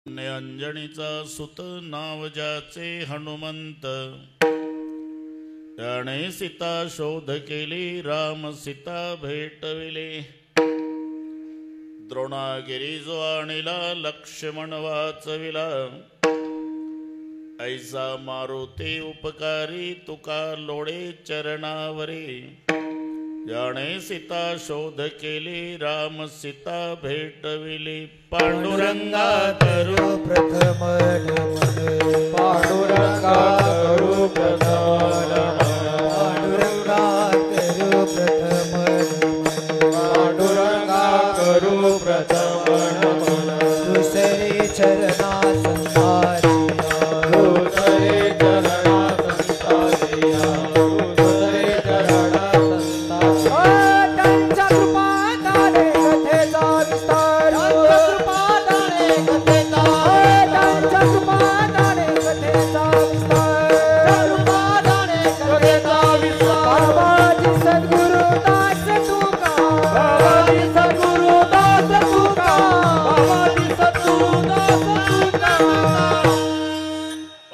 अंजनीचा सुत नाव ज्याचे हनुमंत, त्याने सीता शोध केली राम सीता भेटविले. द्रोणागिरी जो आणिला लक्ष्मण वाचविला, ऐसा मारुती उपकारी तुका लोळे चरणावरी. ज्याने सीता शोध केली राम सीता भेटविली. पांडुरंगा करू प्रथम नमन, पांडुरंगा करू प्रथम नमन, पांडुरंगा करू प्रथम नमन, पांडुरंगा करू प्रथम नमन. दुसरे चरणा संसारिया, दुसरे चरणा संसारिया, दुसरे चरणा संसारिया. त्यांच्या कृपादाने कथेचा विस्तार, कृपादाने कथेचा, त्यांच्या कृपादाने कथेचा विस्तार, कृपादाने कथेचा विस्तार. बाबाजी सद्गुरु दास तुका, बाबाजी सद्गुरु दास तुका, बाबाजी सद्गुरु दास तुका.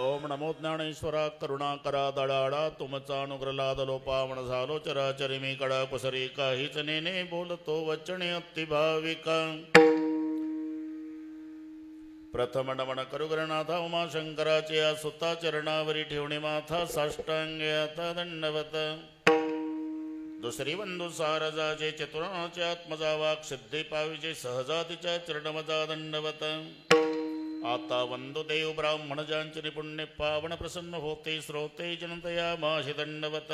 ओम नमो ज्ञानेश्वरा करुणाकरा दडाडा तुमचा अनुग्रह लादलो पावन झालो चराचरी मी कडा कुसरी काहीच नेने बोलतो वचने अति भाविका. प्रथम नमन करू गणनाथा उमाशंकराचे या सुता चरणावरी ठेवणे माथा साष्टांगे आता दंडवत. दुसरी बंधू सारजाचे चतुराचे आत्मजा वाक सिद्धी पाविचे सहजातीच्या चरणमजा दंडवत. आता वंदो देव ब्राह्मण ज्यांचे निपुण्य पावन प्रसन्न होते श्रोते जनतया माशी दंडवत.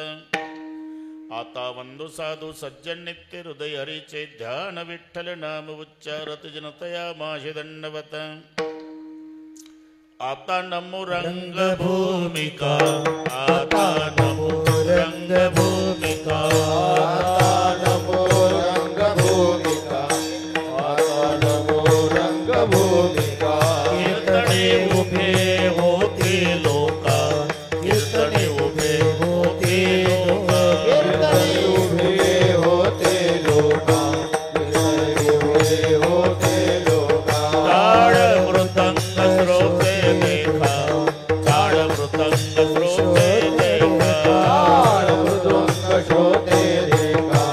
आता वंदो साधू सज्जन नित्य हृदय हरीचे ध्यान विठ्ठल नाम उच्चारत जनतया माशी दंडवत. आता नमो रंगभूमिका, आता नमो रंगभूमिका, आता नमो रंगभूमिका, आता नमो रंगभूमिका. कीर्तने उभे होते लोका, कीर्तने उभे होते लोका, कीर्तने उभे होते लोका, कीर्तने उभे होते लोका. ताळ मृदंग श्रोते देखा, ताळ मृदंग श्रोते देखा, ताळ मृदुंग श्रोते देखा,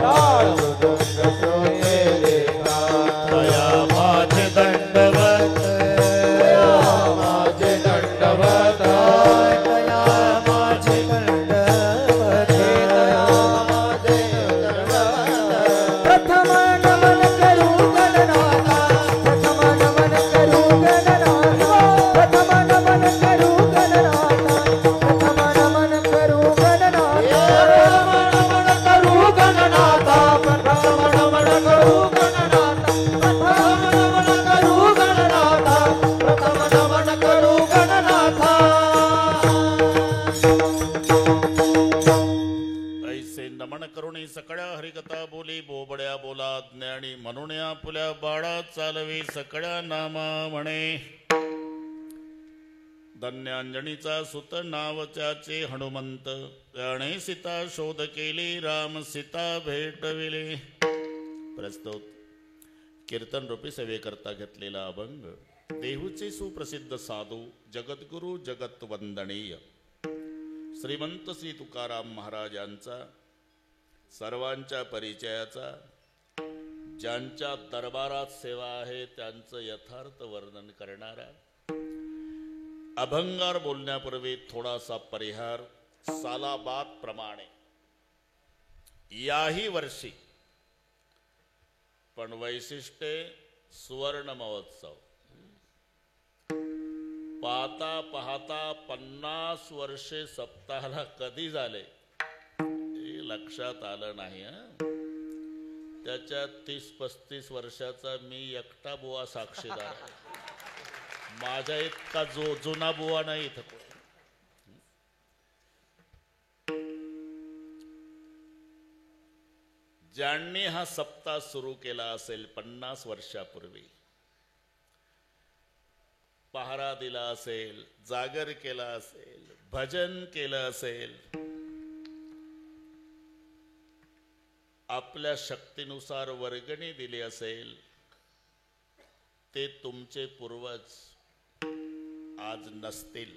ताळ मृदुंग श्रोते देखा. तया माझे दंडवत, तया माझे दंडवत, तया माझे दंडवत, तया माझे दंडवत. प्रथम नमन करू गणनाथा, प्रथम नमन करू गणनाथा, प्रथम नमन करू गणनाथा, प्रथम नमन करू गणनाथा, प्रथम नमन करू गणनाथा, प्रथम नमन करू गणनाथा, प्रथम नमन करू गणनाथा, प्रथम नमन करू गणनाथा. ऐसे नमन करुणी सकळ्या हरिकथा बोली बोबड्या बोला ज्ञानी म्हणून आपुल्या बाळा चालवी सकळ्या नामा म्हणे. धन्यांजनीचा सुत नाव त्याचे हनुमंत, त्याने सीता शोध केली राम सीता भेटविले. प्रस्तुत कीर्तन रूपी सेवेकरता घेतलेला अभंग देहूचे सुप्रसिद्ध साधू जगद्गुरु जगत वंदनीय श्रीमंत श्री तुकाराम महाराजांचा सर्वांच्या परिचयाचा, ज्यांच्या दरबारात सेवा आहे त्यांचं यथार्थ वर्णन करणारा अभंगार बोलण्यापूर्वी थोडासा परिहार. सालाबाद प्रमाणे याही वर्षी पण वैशिष्ट्ये सुवर्ण महोत्सव. पाहता पाहता 50 वर्षे सप्ताहाला कधी झाले हे लक्षात आलं नाही. त्याच्यात 30-35 वर्षाचा मी एकटा बुवा साक्षीदार आहे. माझ्या इतका जुना बुवा नाही इथं. ज्यांनी हा सप्ताह सुरू केला असेल 50 वर्षापूर्वी, पहारा दिला असेल, जागर केला असेल, भजन केलं असेल, आपल्या शक्तीनुसार वर्गणी दिली असेल, ते तुमचे पूर्वज आज नसतील,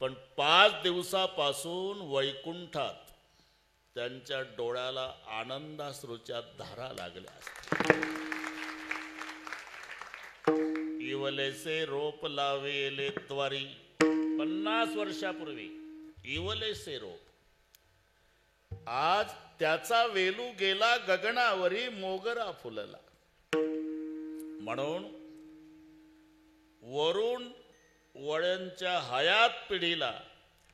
पण 5 दिवसापासून वैकुंठात त्यांच्या डोळ्याला आनंदाश्रूच्या धारा लागल्या असतील. इवलेसे रोप लावेले द्वारी, 50 वर्षापूर्वी इवलेसे रोप, आज त्याचा वेलू गेला गगनावरी, मोगरा फुलला. म्हणून वरून वळ्यांच्या हयात पिढीला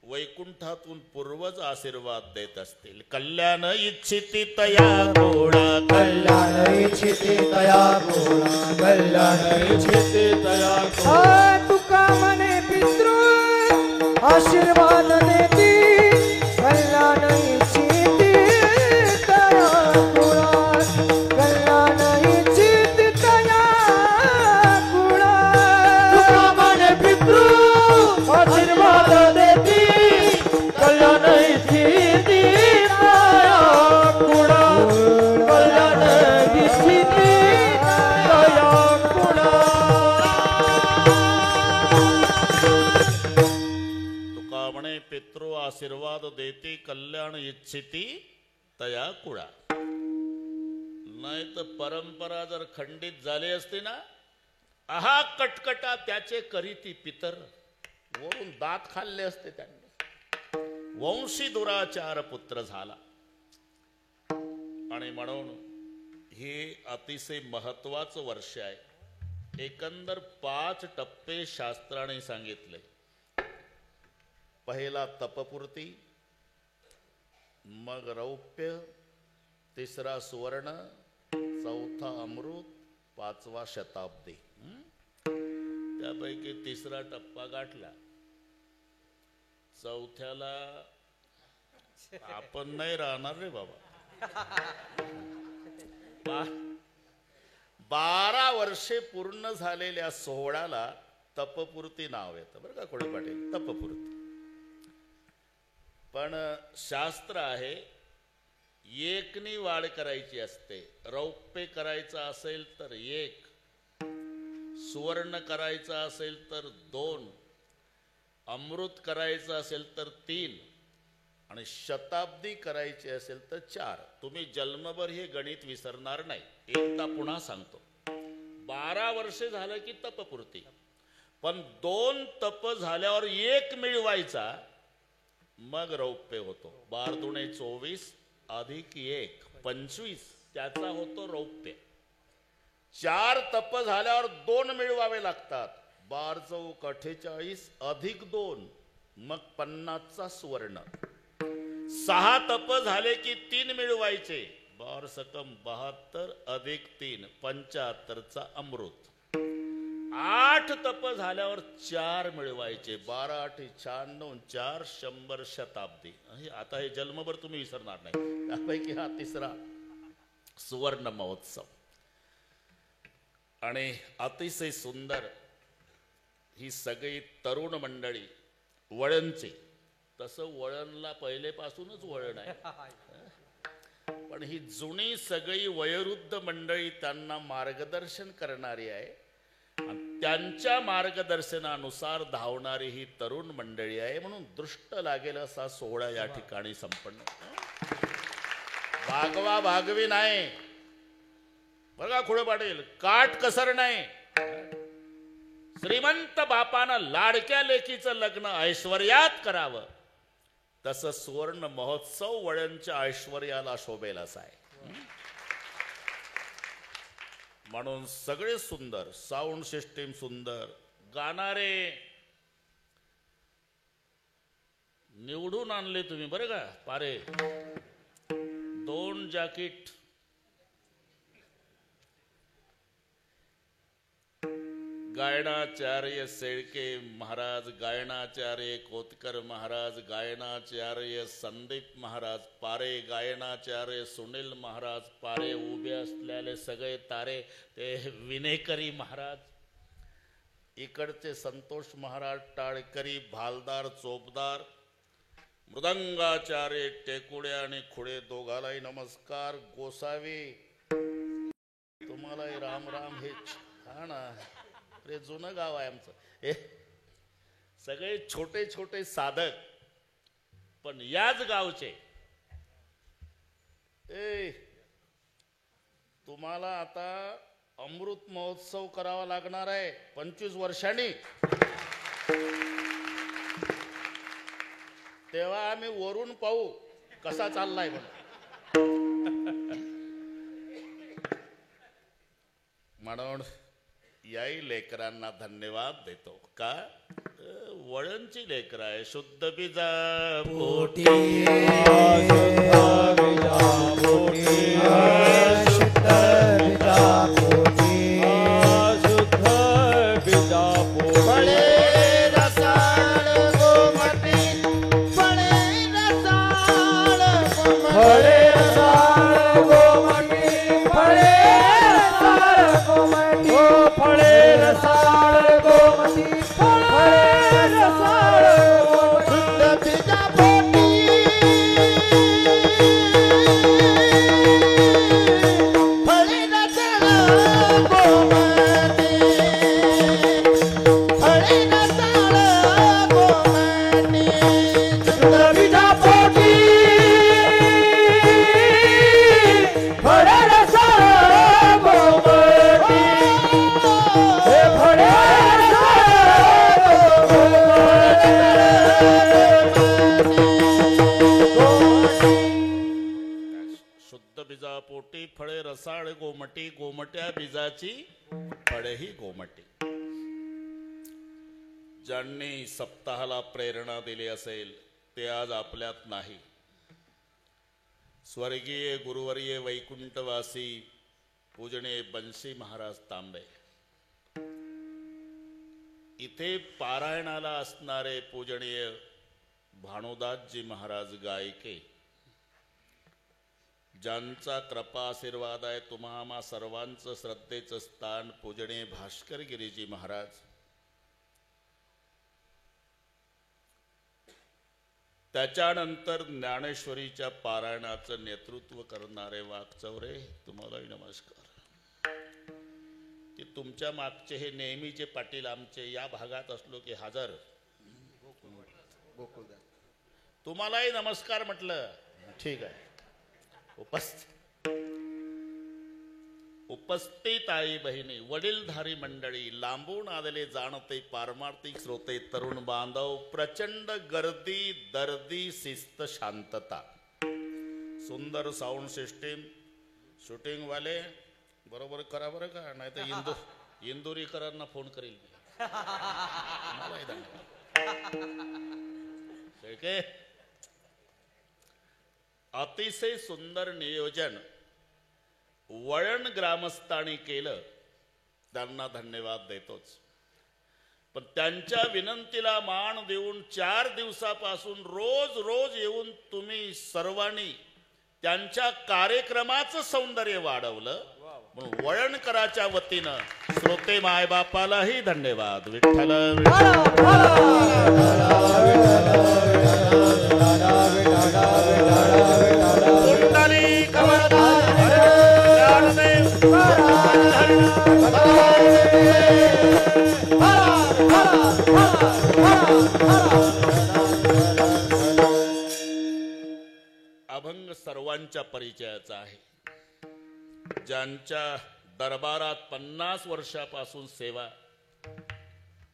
वैकुंठातून पूर्वज आशीर्वाद देत असतील. कल्याण इच्छिती तया गोडा, कल्याण इच्छिते तया गोडा, कल्याण इच्छिते तया गोडा. तुका मने पितृ आशीर्वाद देती, कल्याण इच्छिते तया गोडा, कल्याण इच्छिते तया गोडा. तुका मने पितृ आशीर्वाद देती, कल्याण इच्छिते तया गोडा, कल्याण इच्छिते तया गोडा. तुका म्हणे पितृ आशीर्वाद देती, कल्याण इच्छिती तया कुळा. नाही तर परंपरा जर खंडित झाली असती ना, आहा कटकटा त्याचे करीती पितर, वरून दात खाल्ले असते त्यांनी. वंशी दुराचार पुत्र झाला. आणि म्हणून हे अतिशय महत्वाचं वर्ष आहे. एकंदर 5 टप्पे शास्त्राने सांगितले. पहिला तपपूर्ती, मग रौप्य, तिसरा सुवर्ण, चौथा अमृत, 5वा शताब्दी. त्यापैकी तिसरा टप्पा गाठला. चौथ्याला आपण नाही राहणार रे बाबा. 12 वर्षे पूर्ण झालेल्या सोहळ्याला तपपूर्ती नाव येतं बरं का खोडे पाटील, तपपूर्ती. पण शास्त्र आहे, एकनी वाढ करायची असते. रौप्य करायचं असेल तर 1, सुवर्ण करायचं असेल तर 2, अमृत करायचं असेल तर 3 आणि शताब्दी करायची असेल तर 4. तुम्ही जन्मभर हे गणित विसरणार नाही. एकदा पुन्हा सांगतो. 12 वर्षे झालं की तपपूर्ती, पण 2 तप झाल्यावर 1 मिळवायचा, मग रौप्य होतो. 12 दुणे 24 अधिक 1 25, त्याचा होतो रौप्य. 4 तप झाल्यावर 2 मिळवावे लागतात. 12 चौक 48 अधिक 2, मग 50चा सुवर्ण. 6 तप झाले की 3 मिळवायचे. 12 सकम 72 अधिक 3 75चा अमृत. 8 तप झाल्यावर 4 मिळवायचे. 12 8 96 4 100 शताब्दी. आता हे जन्मभर तुम्ही विसरणार नाही. त्यापैकी हा तिसरा सुवर्ण महोत्सव. आणि अतिशय सुंदर ही सगळी तरुण मंडळी वळणची. तसं वळणला पहिलेपासूनच वळण आहे, पण ही जुनी सगळी वयोवृद्ध मंडळी त्यांना मार्गदर्शन करणारी आहे. आणि त्यांच्या मार्गदर्शनानुसार धावणारी ही तरुण मंडळी आहे. म्हणून दृष्ट लागेल असा सोहळा या ठिकाणी संपन्न. भागवा भागवी नाही बघा खोडे पाटील, काट कसर नाही. श्रीमंत बापानं लाडक्या लेकीचं लग्न ऐश्वर्यात करावं, तसं सुवर्ण महोत्सव वळणच्या ऐश्वर्याला शोभेल असा आहे. म्हणून सगळे सुंदर, साऊंड सिस्टीम सुंदर, गाणारे निवडून आणले तुम्ही बरं का. पारे 2 जॅकेट, गायनाचार्य शेळके महाराज, गायनाचार्य कोतकर महाराज, गायनाचार्य संदीप महाराज पारे, गायनाचार्य सुनील महाराज पारे, उभे असलेले सगळे तारे ते विनेकरी महाराज, इकडचे संतोष महाराज टाळकरी, भालदार चोपदार, मृदंगाचार्य टेकुडे आणि खुडे दोघालाही नमस्कार. गोसावी तुम्हालाही राम राम हेच. हा ना, अरे जुनं गाव आहे आमचं. हे सगळे छोटे छोटे साधक पण याच गावचे. ए तुम्हाला आता अमृत महोत्सव करावा लागणार आहे 25 वर्षांनी. तेव्हा आम्ही वरून पाहू कसा चाललाय म्हणून याही लेकरांना धन्यवाद देतो. का वळणची लेकर आहे. शुद्ध बीजा पोटी पोटी फळे रसाळ गोमटी गोमट्या बीजाची फळेही गोमटी. ज्यांनी सप्ताहाला प्रेरणा दिली असेल ते आज आपल्यात नाही. स्वर्गीय गुरुवर्य वैकुंठवासी पूजनीय बंसी महाराज तांबे, इथे पारायणाला असणारे पूजनीय भानुदासजी महाराज गायके, ज्यांचा कृपा आशीर्वाद आहे तुम्हा आम्हा सर्वांचं श्रद्धेचं स्थान पूजनीय भास्कर गिरीजी महाराज, त्याच्यानंतर ज्ञानेश्वरीच्या पारायणाचं नेतृत्व करणारे वाकचौरे, तुम्हालाही नमस्कार. की तुमच्या मागचे हे नेहमीचे पाटील आमचे या भागात असलो की हजर, तुम्हालाही नमस्कार म्हटलं. ठीक आहे. उपस्थित आई बहिणी, वडीलधारी मंडळी, लांबून आलेले जाणते पारमार्थिक श्रोते, तरुण बांधव, प्रचंड गर्दी, दर्दी, शिस्त, शांतता, सुंदर साऊंड सिस्टीम, शूटिंग वाले बरोबर करा बरं का, नाही तर इंदुरीकरांना फोन करील. अतिशय सुंदर नियोजन वळण ग्रामस्थांनी केलं, त्यांना धन्यवाद देतोच. पण त्यांच्या विनंतीला मान देऊन 4 दिवसापासून रोज येऊन तुम्ही सर्वांनी त्यांच्या कार्यक्रमाचं सौंदर्य वाढवलं. म्हणून वळणकराच्या वतीनं श्रोते मायबापालाही धन्यवाद. विठ्ठल अभंग सर्वांच्या परिचयाचा आहे. ज्यांच्या दरबारात 50 वर्षापासून सेवा,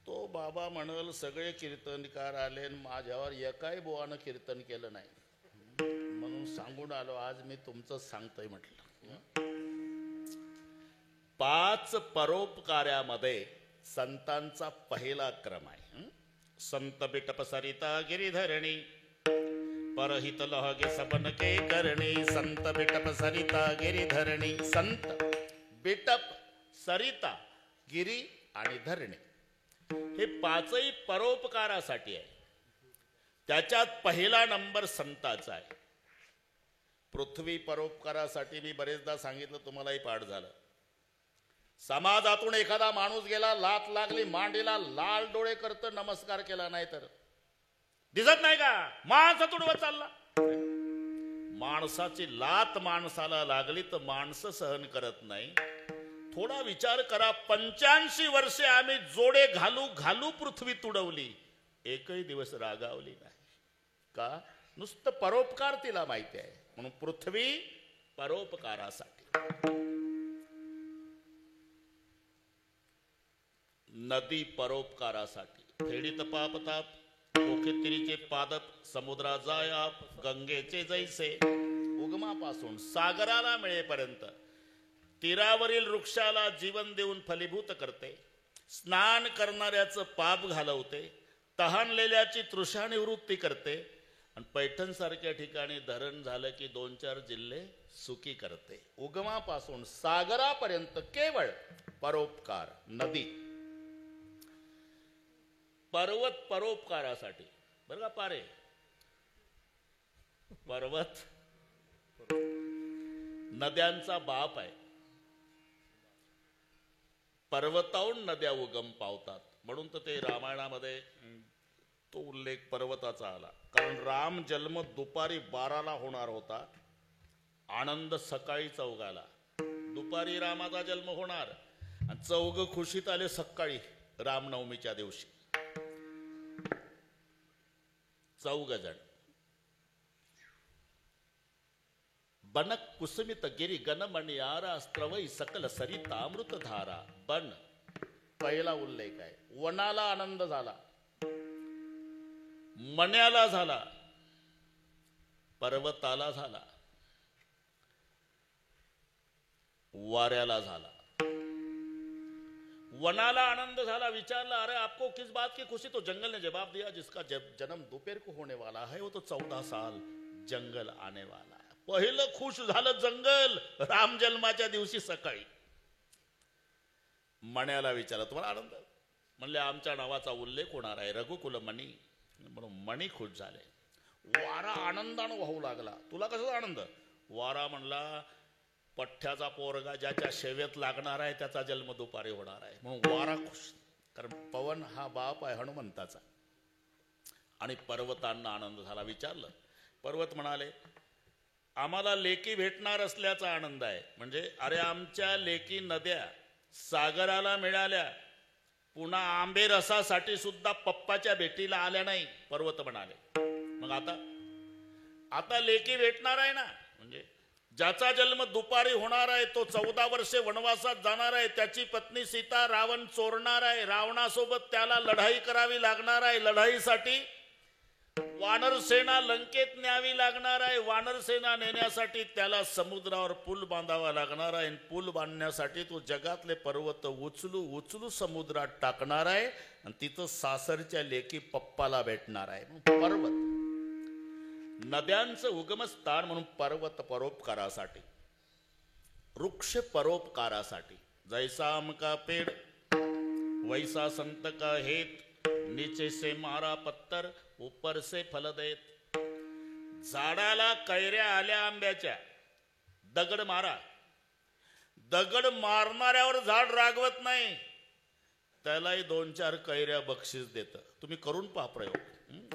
तो बाबा म्हणल सगळे कीर्तनकार आले, माझ्यावर एकाही बुवानं कीर्तन केलं नाही, म्हणून सांगून आलो. आज मी तुमचं सांगतोय म्हटलं. 5 परोपकार्यामध्ये संतांचा पहिला क्रम आहे. संत बिटप सरिता गिरिधरणी, परहित लहगे सबन के करणी. संत बिटप सरिता गिरिधरणी, संत बिटप सरिता गिरी आणि धरणी, हे 5ही परोपकारासाठी आहे. त्याच्यात पहिला नंबर संताचा आहे. पृथ्वी परोपकारासाठी मी बरेचदा सांगितलं, तुम्हालाही पाठ झालं. समाजातून एखादा माणूस गेला, लात लागली मांडीला, लाल डोळे करत नमस्कार केला नाही तर दिसत नाही का माणसा तुडवत चालला. माणसाची लात माणसाला लागली तर माणसं सहन करत नाही. थोडा विचार करा, 85 वर्षे आम्ही जोडे घालू घालू पृथ्वी तुडवली, एकही दिवस रागावली नाही. का? नुसतं परोपकार तिला माहिती आहे. म्हणून पृथ्वी परोपकारासाठी, नदी परोपकारासाठी. फेडीत पापताप ओखे तिरीचे पादप, समुद्रा जाय आप गंगेचे जैसे. उगमापासून सागराला मिळेपर्यंत तीरावरील वृक्षाला जीवन देऊन फलीभूत करते. स्नान करणाऱ्याचं पाप घालवते. तहानलेल्याची तृषा निवृत्ती करते. आणि पैठण सारख्या ठिकाणी धरण झालं की 2-4 जिल्हे सुखी करते. उगमापासून सागरापर्यंत केवळ परोपकार. नदी पर्वत परोपकारासाठी. बरं का पारे, पर्वत नद्यांचा बाप आहे. पर्वताहून नद्या उगम पावतात. म्हणून तर ते रामायणामध्ये तो उल्लेख पर्वताचा आला. कारण राम जन्म दुपारी 12ला होणार होता, आनंद सकाळी 4ला. दुपारी रामाचा जन्म होणार आणि 4 खुशीत आले सकाळी रामनवमीच्या दिवशी. 4 जण. बनक कुसुमित गिरी गणमणियारा स्त्रवई सकल सरितामृत धारा. बन पहिला उल्लेख आहे. वनाला आनंद झाला, मण्याला झाला, पर्वताला झाला, वाऱ्याला झाला. वनाला आनंद झाला. विचारला, अरे आपको किस बात की खुशी? तो जंगल ने जवाब दिया, जिसका जन्म दोपहर को होने वाला है वो तो 14 साल जंगल आने वाला है. पहिलं खुश झालं जंगल राम जन्माच्या दिवशी सकाळी. मण्याला विचारलं, तुम्हाला आनंद? म्हणले, आमच्या नावाचा उल्लेख होणार आहे, रघुकुल मणी. म्हणून मणी खुश झाले. वारा आनंदानं वाहू लागला. तुला कसा आनंद? वारा म्हणला, पठ्ठ्याचा पोरगा ज्याच्या शेवेत लागणार आहे त्याचा जन्म दुपारी होणार आहे. म्हणून वारा खुश. कारण पवन हा बाप आहे हनुमंताचा. आणि पर्वतांना आनंद झाला. विचारलं, पर्वत म्हणाले, आम्हाला लेकी भेटणार असल्याचा आनंद आहे. म्हणजे अरे आमच्या लेकी नद्या सागराला मिळाल्या, पुन्हा आंबे रसासाठी सुद्धा पप्पाच्या भेटीला आल्या नाही. पर्वत म्हणाले, मग आता लेकी भेटणार आहे ना. म्हणजे ज्याचा जन्म दुपारी होणार आहे तो 14 वर्षे वनवासात जाणार आहे. त्याची पत्नी सीता रावण चोरणार आहे. रावणासोबत त्याला लढाई करावी लागणार आहे. लढाईसाठी वानर सेना लंकेत न्यावी लागणार आहे. वानर सेना नेण्यासाठी त्याला समुद्रावर पूल बांधावा लागणार आहे. पूल बांधण्यासाठी तो जगातले पर्वत उचलू उचलू समुद्रात टाकणार आहे. आणि तिथं सासरच्या लेकी पप्पाला भेटणार आहे. पर्वत नद्यांचं उगमस्थान म्हणून पर्वत परोपकारासाठी, वृक्ष परोपकारासाठी. जैसा आम का पेड़ वैसा संत का हेत, नीचे से मारा पत्तर ऊपर से फल देत. झाडाला कैऱ्या आल्या आंब्याच्या, दगड मारा. दगड मारणाऱ्यावर झाड रागवत नाही, त्यालाही 2-4 कैऱ्या बक्षीस देत. तुम्ही करून पहा प्रयोग.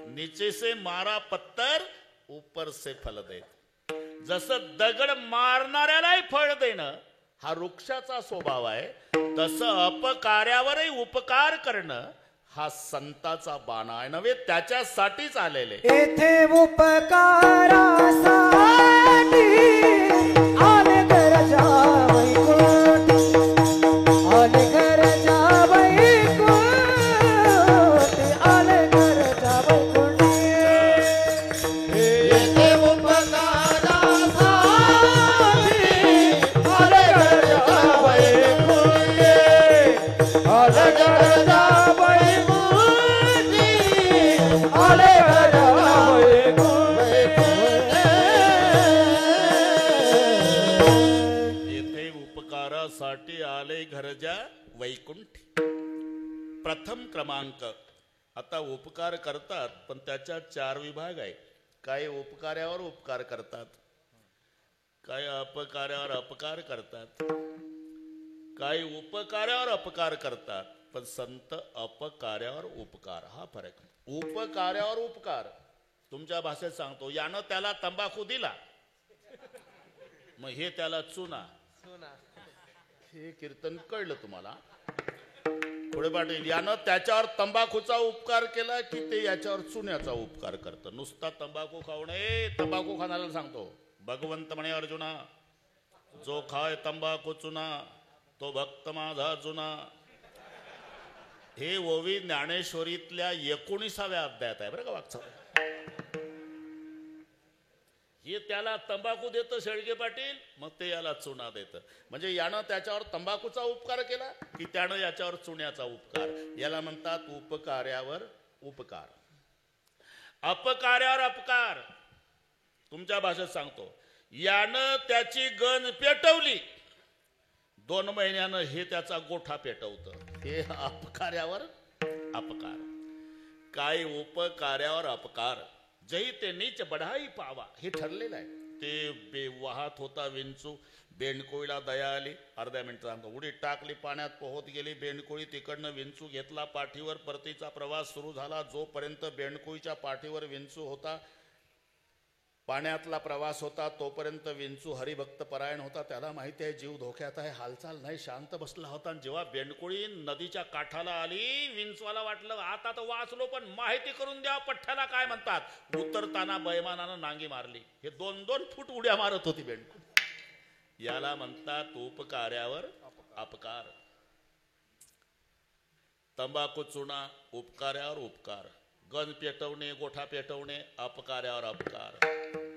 नीचे से मारा पत्तर ऊपर से फल देत. जसं दगड मारणाऱ्यालाही फळ देणं हा वृक्षाचा स्वभाव आहे, तसं अपकार्यावरही उपकार करणं हा संताचा बाणा आहे. नव्हे त्याच्यासाठीच आलेले. येथे उपकारासाठी आले गरजा वैकुंठी, आले गरजा वैकुंठी, आले गरजा वैकुंठी. येथे उपकारासाठी आले गरजा वैकुंठी, आले गरजा साठी आले घरजा वैकुंठी. प्रथम क्रमांक. आता उपकार करतात पण त्याच्या 4 विभाग आहे. काही उपकार्यावर उपकार करतात, काही अपकार्यावर अपकार करतात, काही उपकार्यावर अपकार करतात. पण संत अपकार्यावर उपकार हा फरक. उपकार्यावर उपकार. तुमच्या भाषेत सांगतो, यानं त्याला तंबाखू दिला मग हे त्याला चुना. सुना. हे कीर्तन कळलं तुम्हाला? पुढे पाटील यानं त्याच्यावर तंबाखूचा उपकार केला की ते याच्यावर चुन्याचा उपकार करतं. नुसता तंबाखू खाऊ नये. तंबाखू खाणाऱ्याला सांगतो भगवंत म्हणे अर्जुना, जो खाय तंबाखू चुना तो भक्त माझा जुना. हे ओवी ज्ञानेश्वरीतल्या 19व्या अध्यायात आहे बरं का वागचा. हे त्याला तंबाखू देतं शेळके पाटील, मग ते याला चुना देतं. म्हणजे यानं त्याच्यावर तंबाखूचा उपकार केला की त्यानं याच्यावर चुन्याचा उपकार. याला म्हणतात उपकार्यावर उपकार, अपकार्यावर अपकार. तुमच्या भाषेत सांगतो, यानं त्याची गण पेटवली, 2 महिन्यानं हे त्याचा गोठा पेटवतं. हे अपकार्यावर अपकार. काय उपकार्यावर अपकार. जही ते नीच बढाई पावा, हे ठरलेलं आहे. ते वाहत होता विंचू, बेंडकोळीला दया आली. अर्ध्या मिनिट सांगतो. उडी टाकली, पाण्यात पोहत गेली बेंडकोळी. तिकडनं विंचू घेतला पाठीवर. परतीचा प्रवास सुरू झाला. जोपर्यंत बेंडकोळीच्या पाठीवर विंचू होता, पाण्यातला प्रवास होता, तोपर्यंत विंचू हरिभक्त परायण होता. त्याला माहिती आहे जीव धोक्यात आहे, हालचाल नाही, शांत बसला होता. जेव्हा बेंडकोळी नदीच्या काठाला आली, विंचवाला वाटलं आता तर वाचलो, पण माहिती करून द्या पठ्ठ्याला काय म्हणतात. उतरताना बैमानानं नांगी मारली. हे 2-2 फूट उड्या मारत होती बेंडकोळी. याला म्हणतात उपकार्यावर अपकार. तंबाखू चुना उपकार्यावर उपकार. गण पेटवणे, गोठा पेटवणे अपकार्यावर अपकार.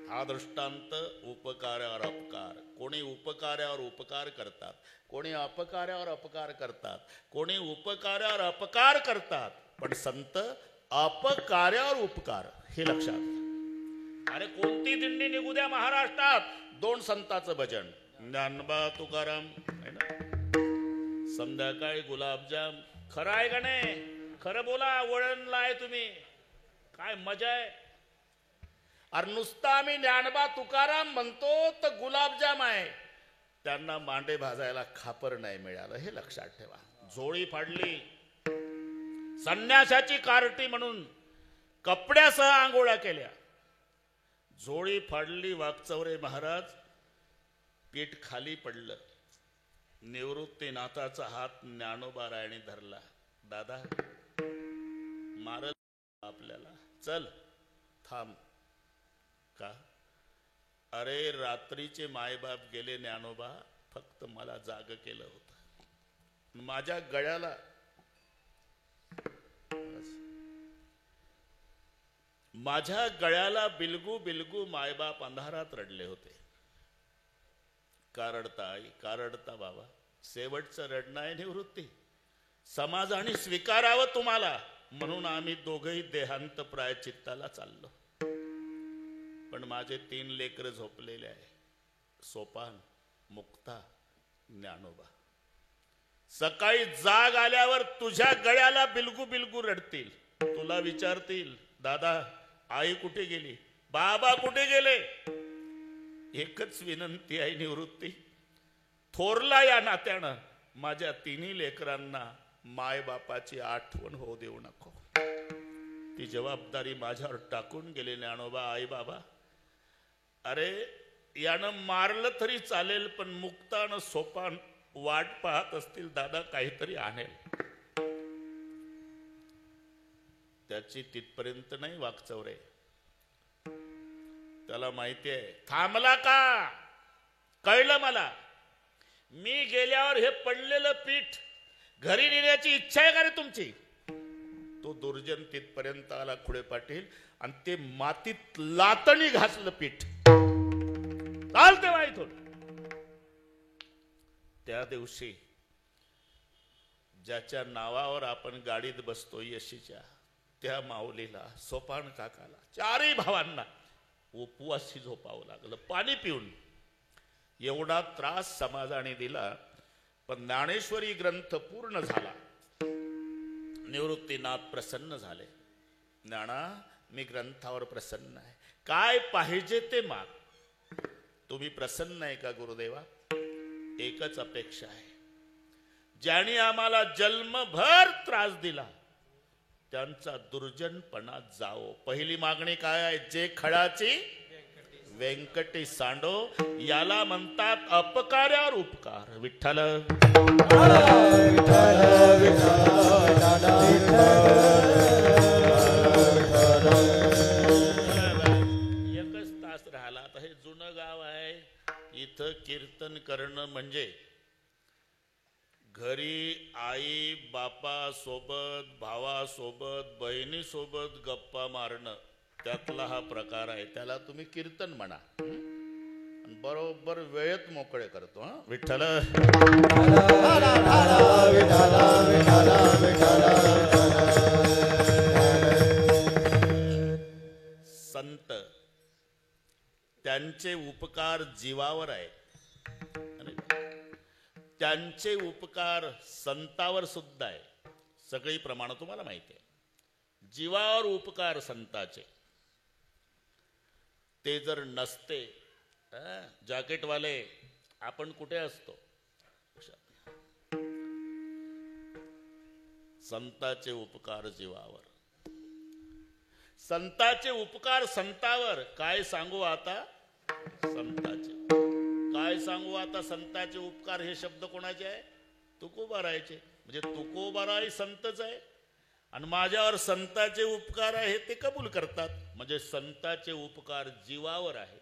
हा दृष्टांत उपकार्यावर अपकार. कोणी उपकार्यावर उपकार करतात, कोणी अपकार्यावर अपकार करतात, कोणी उपकार्यावर अपकार करतात, पण संत अपकार्यावर उपकार. हे लक्षात. अरे कोणती दिंडी निघू द्या महाराष्ट्रात, 2 संतांचं भजन, ज्ञानोबा तुकाराम आहे ना, संध्याकाळी गुलाबजाम. खरं आहे का नाही? खरं बोला, वळणला आहे तुम्ही. काय मजा आहे. अरे नुसता आम्ही ज्ञानोबा तुकाराम म्हणतो तर गुलाबजाम आहे. त्यांना मांडे भाजायला खापर नाही मिळालं, हे लक्षात ठेवा. झोळी फाडली, संन्यासाची कार्टी म्हणून कपड्यासह आंघोळ्या केल्या. झोळी फाडली. वाकचौरे महाराज, पीठ खाली पडलं. निवृत्तीनाथाचा हात ज्ञानोबा रायने धरला. दादा मारल आपल्याला, चल थांब. का? अरे रात्रीचे मायबाप गेले ज्ञानोबा, फक्त मला जाग केलं होतं. माझ्या गळ्याला बिलगू बिलगू मायबाप अंधारात रडले होते. का रडता आई? का रडता बाबा? शेवटचं रडणं आहे निवृत्ती. समाजाने स्वीकारावं तुम्हाला, म्हणून आम्ही दोघंही देहांत प्रायचित्ताला चाललो. पण माझे 3 लेकरं झोपलेले आहे, सोपान, मुक्ता, ज्ञानोबा. सकाळी जाग आल्यावर तुझ्या गळ्याला बिलगू बिलगू रडतील. तुला विचारतील, दादा आई कुठे गेली, बाबा कुठे गेले. एकच विनंती आहे निवृत्ती, थोरला या नात्यानं माझ्या 3 लेकरांना मायबापाची आठवण होऊ देऊ नको. ती जबाबदारी माझ्यावर टाकून गेले ज्ञानोबा. आई बाबा, अरे यानं मारलं तरी चालेल, पण मुक्तानं सोपान वाट पाहत असतील, दादा काहीतरी आणेल. त्याची तिथपर्यंत नाही वाकचौरे. त्याला माहिती आहे. थांबला का? कळलं मला. मी गेल्यावर हे पडलेलं पीठ घरी नेण्याची इच्छा आहे का रे तुमची? तो दुर्जन तिथपर्यंत आला खुडे पाटील, आणि ते मातीत लातणी घासलं पीठ. चालते बाई थोडं. त्या दिवशी ज्याच्या नावावर आपण गाडीत बसतो यशीच्या, त्या माऊलीला, सोपान काकाला, 4ही भावांना उपवासी झोपावं लागलं पाणी पिऊन. एवढा त्रास समाजाने दिला, पण ज्ञानेश्वरी ग्रंथ पूर्ण झाला. निवृत्तीनाथ प्रसन्न झाले. ज्ञाना, मी ग्रंथावर प्रसन्न आहे, काय पाहिजे ते माग. तुम्ही प्रसन्न आहे का गुरुदेवा? एकच अपेक्षा आहे, ज्याने आम्हाला जन्मभर त्रास दिला त्यांचा दुर्जनपणा जावो. पहिली मागणी काय आहे? जे खडाची व्यंकटी सांडो याला म्हणतात अपकार्यावर उपकार. विठ्ठल एकच तास राहिला. आता हे जुनं गाव आहे, इथं कीर्तन करणं म्हणजे घरी आई बापा सोबत, भावा सोबत, बहिणी सोबत गप्पा मारणं, त्यातला हा प्रकार आहे. त्याला तुम्ही कीर्तन म्हणा. बरोबर वेळेत मोकळे करतो. हा विठ्ठल संत त्यांचे उपकार जीवावर आहे आणि त्यांचे उपकार संतावर सुद्धा आहे. सगळी प्रमाण तुम्हाला माहिती आहे. जीवावर उपकार संताचे, ते जर नसते, जॅकेटवाले आपण कुठे असतो? संताचे उपकार जीवावर, संताचे उपकार संतावर. काय सांगू आता संताचे, काय सांगू आता संताचे उपकार. हे शब्द कोणाचे आहे? तुकोबारायचे. म्हणजे तुकोबाराय संतच आहे आणि माझ्यावर संताचे उपकार आहे ते कबूल करतात. म्हणजे संताचे उपकार जीवावर आहे.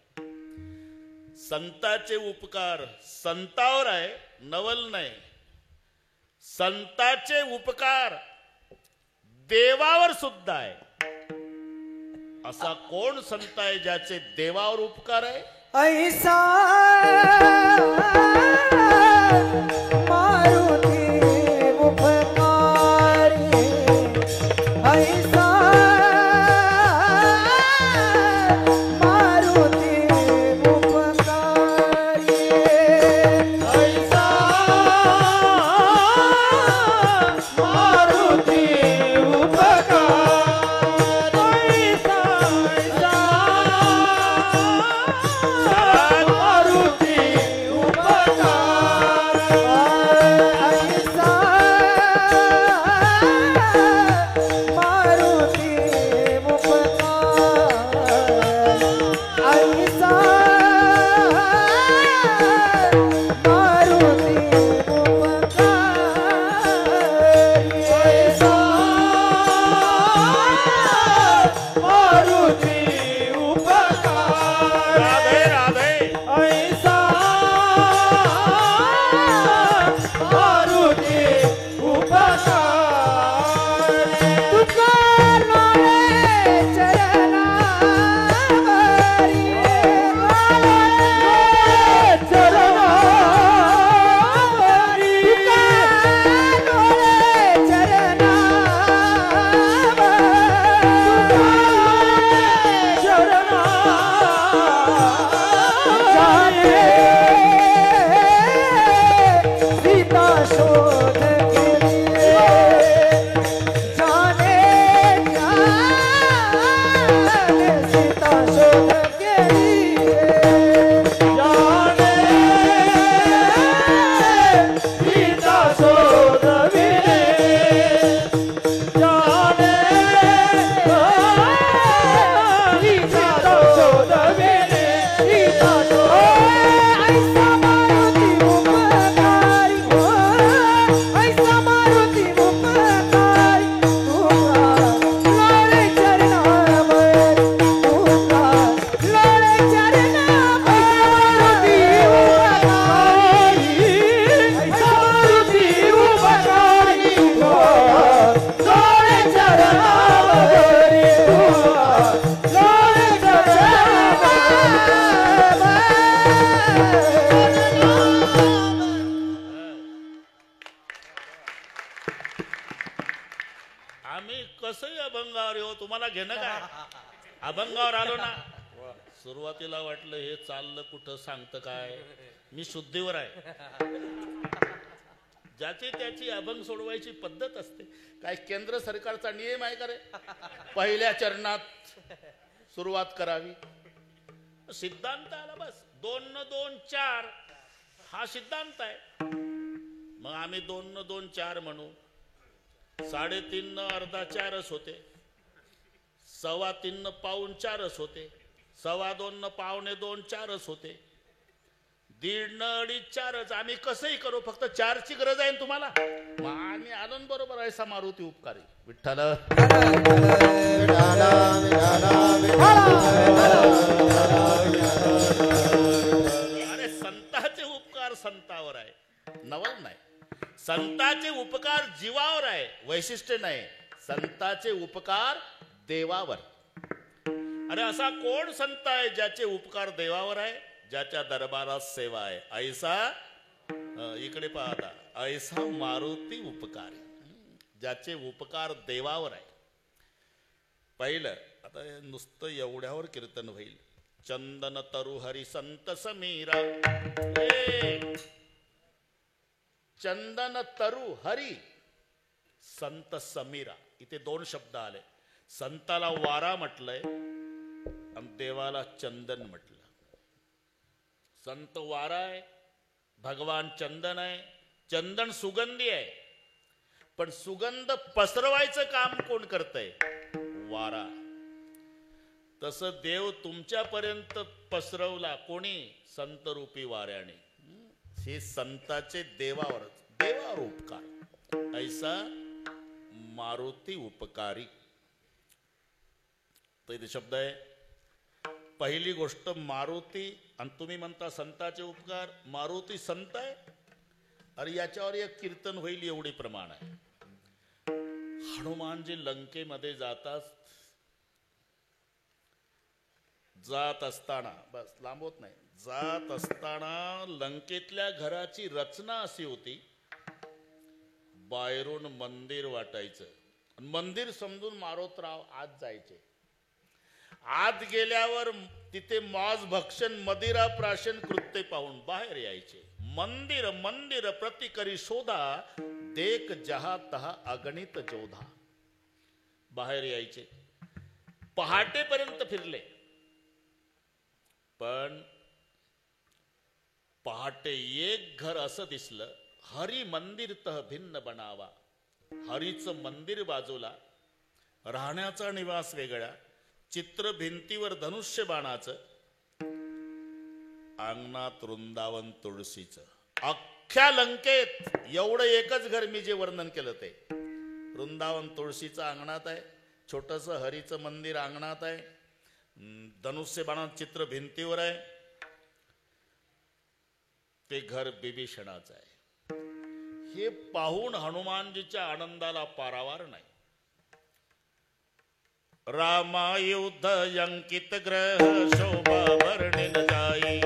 संताचे उपकार संतावर आहे, नवल नाही. संताचे उपकार देवावर सुद्धा आहे. असा कोण संत आहे ज्याचे देवावर उपकार आहे? ऐसा मारुती उपकारी, ऐसा मारुती उपकारी, ऐसा मारुती उपकारी, ऐसा मारुती अभंगावर आलो ना. सुरुवातीला वाटलं हे चाललं कुठं, सांगतं काय. मी शुद्धीवर आहे. ज्याची त्याची अभंग सोडवायची पद्धत असते. काय केंद्र सरकारचा नियम आहे का रे? पहिल्या चरणात सुरुवात करावी. सिद्धांत आला बस. 2 न 2 4 हा सिद्धांत आहे. मग आम्ही 2 न 2 4 म्हणू. 3.5 न अर्धा 4च होते. 3.25 न पाऊण 4च होते. 2:15 पावणे 2 4च होते. 1:30 2:30 4च. आम्ही कसंही करू, फक्त 4ची गरज आहे ना तुम्हाला. मग आम्ही आलो ना बरोबर ऐसा मारुती उपकारी. विठ्ठल अरे संताचे उपकार संतावर आहे, नवल नाही. संताचे उपकार जीवावर आहे, वैशिष्ट्य नाही. संताचे उपकार देवावर. अरे असा कोण संत आहे ज्याचे उपकार देवावर आहे, ज्याच्या दरबारात सेवा आहे? ऐसा इकडे पाहता, ऐसा मारुती उपकार, ज्याचे उपकार देवावर आहे. पहिलं आता नुसतं एवढ्यावर कीर्तन होईल. चंदन तरु हरी संत समीरा. चंदन तरु हरी संत समीरा. इथे 2 शब्द आले. संताला वारा म्हटलंय आणि देवाला चंदन म्हटलं. संत वारा आहे, भगवान चंदन आहे. चंदन सुगंधी आहे, पण सुगंध पसरवायचं काम कोण करतंय? वारा. तसं देव तुमच्यापर्यंत पसरवला कोणी? संत रूपी वाऱ्याने. हे संताचे देवावर उपकार. ऐसा मारुती उपकारी. तर इथे शब्द आहे. पहिली गोष्ट मारुती, आणि तुम्ही म्हणता संताचे उपकार. मारुती संत आहे. अरे याच्यावर एक कीर्तन होईल एवढी प्रमाण आहे. हनुमानजी लंकेमध्ये जात असताना, बस लांबवत नाही, जात असताना लंकेतल्या घराची रचना अशी होती. बाहेरून मंदिर वाटायचं. मंदिर समजून मारोतराव आत जायचे. आत गेल्यावर तिथे मॉज भक्षण मदिरा प्राशन कृत्य पाहून बाहेर यायचे. मंदिर मंदिर प्रति करी शोधा, देख जहा तहा अगणित जोधा. बाहेर यायचे. पहाटेपर्यंत फिरले, पण पहाटे एक घर असं दिसलं. हरी मंदिर तह भिन्न बनावा. हरीचं मंदिर बाजूला, राहण्याचा निवास वेगळा, चित्र भिंतीवर धनुष्य बाणाचं, अंगणात वृंदावन तुळशीचं. अख्ख्या लंकेत एवढं एकच घर मी जे वर्णन केलं ते. वृंदावन तुळशीचं अंगणात आहे, छोटस हरीचं मंदिर अंगणात आहे, धनुष्य बाणाचं चित्र भिंतीवर आहे. ते घर बिभीषणाचं आहे. हे पाहून हनुमानजीच्या आनंदाला पारावार नाही. रामायुध अंकित ग्रह शोभा वर्णिन जाई.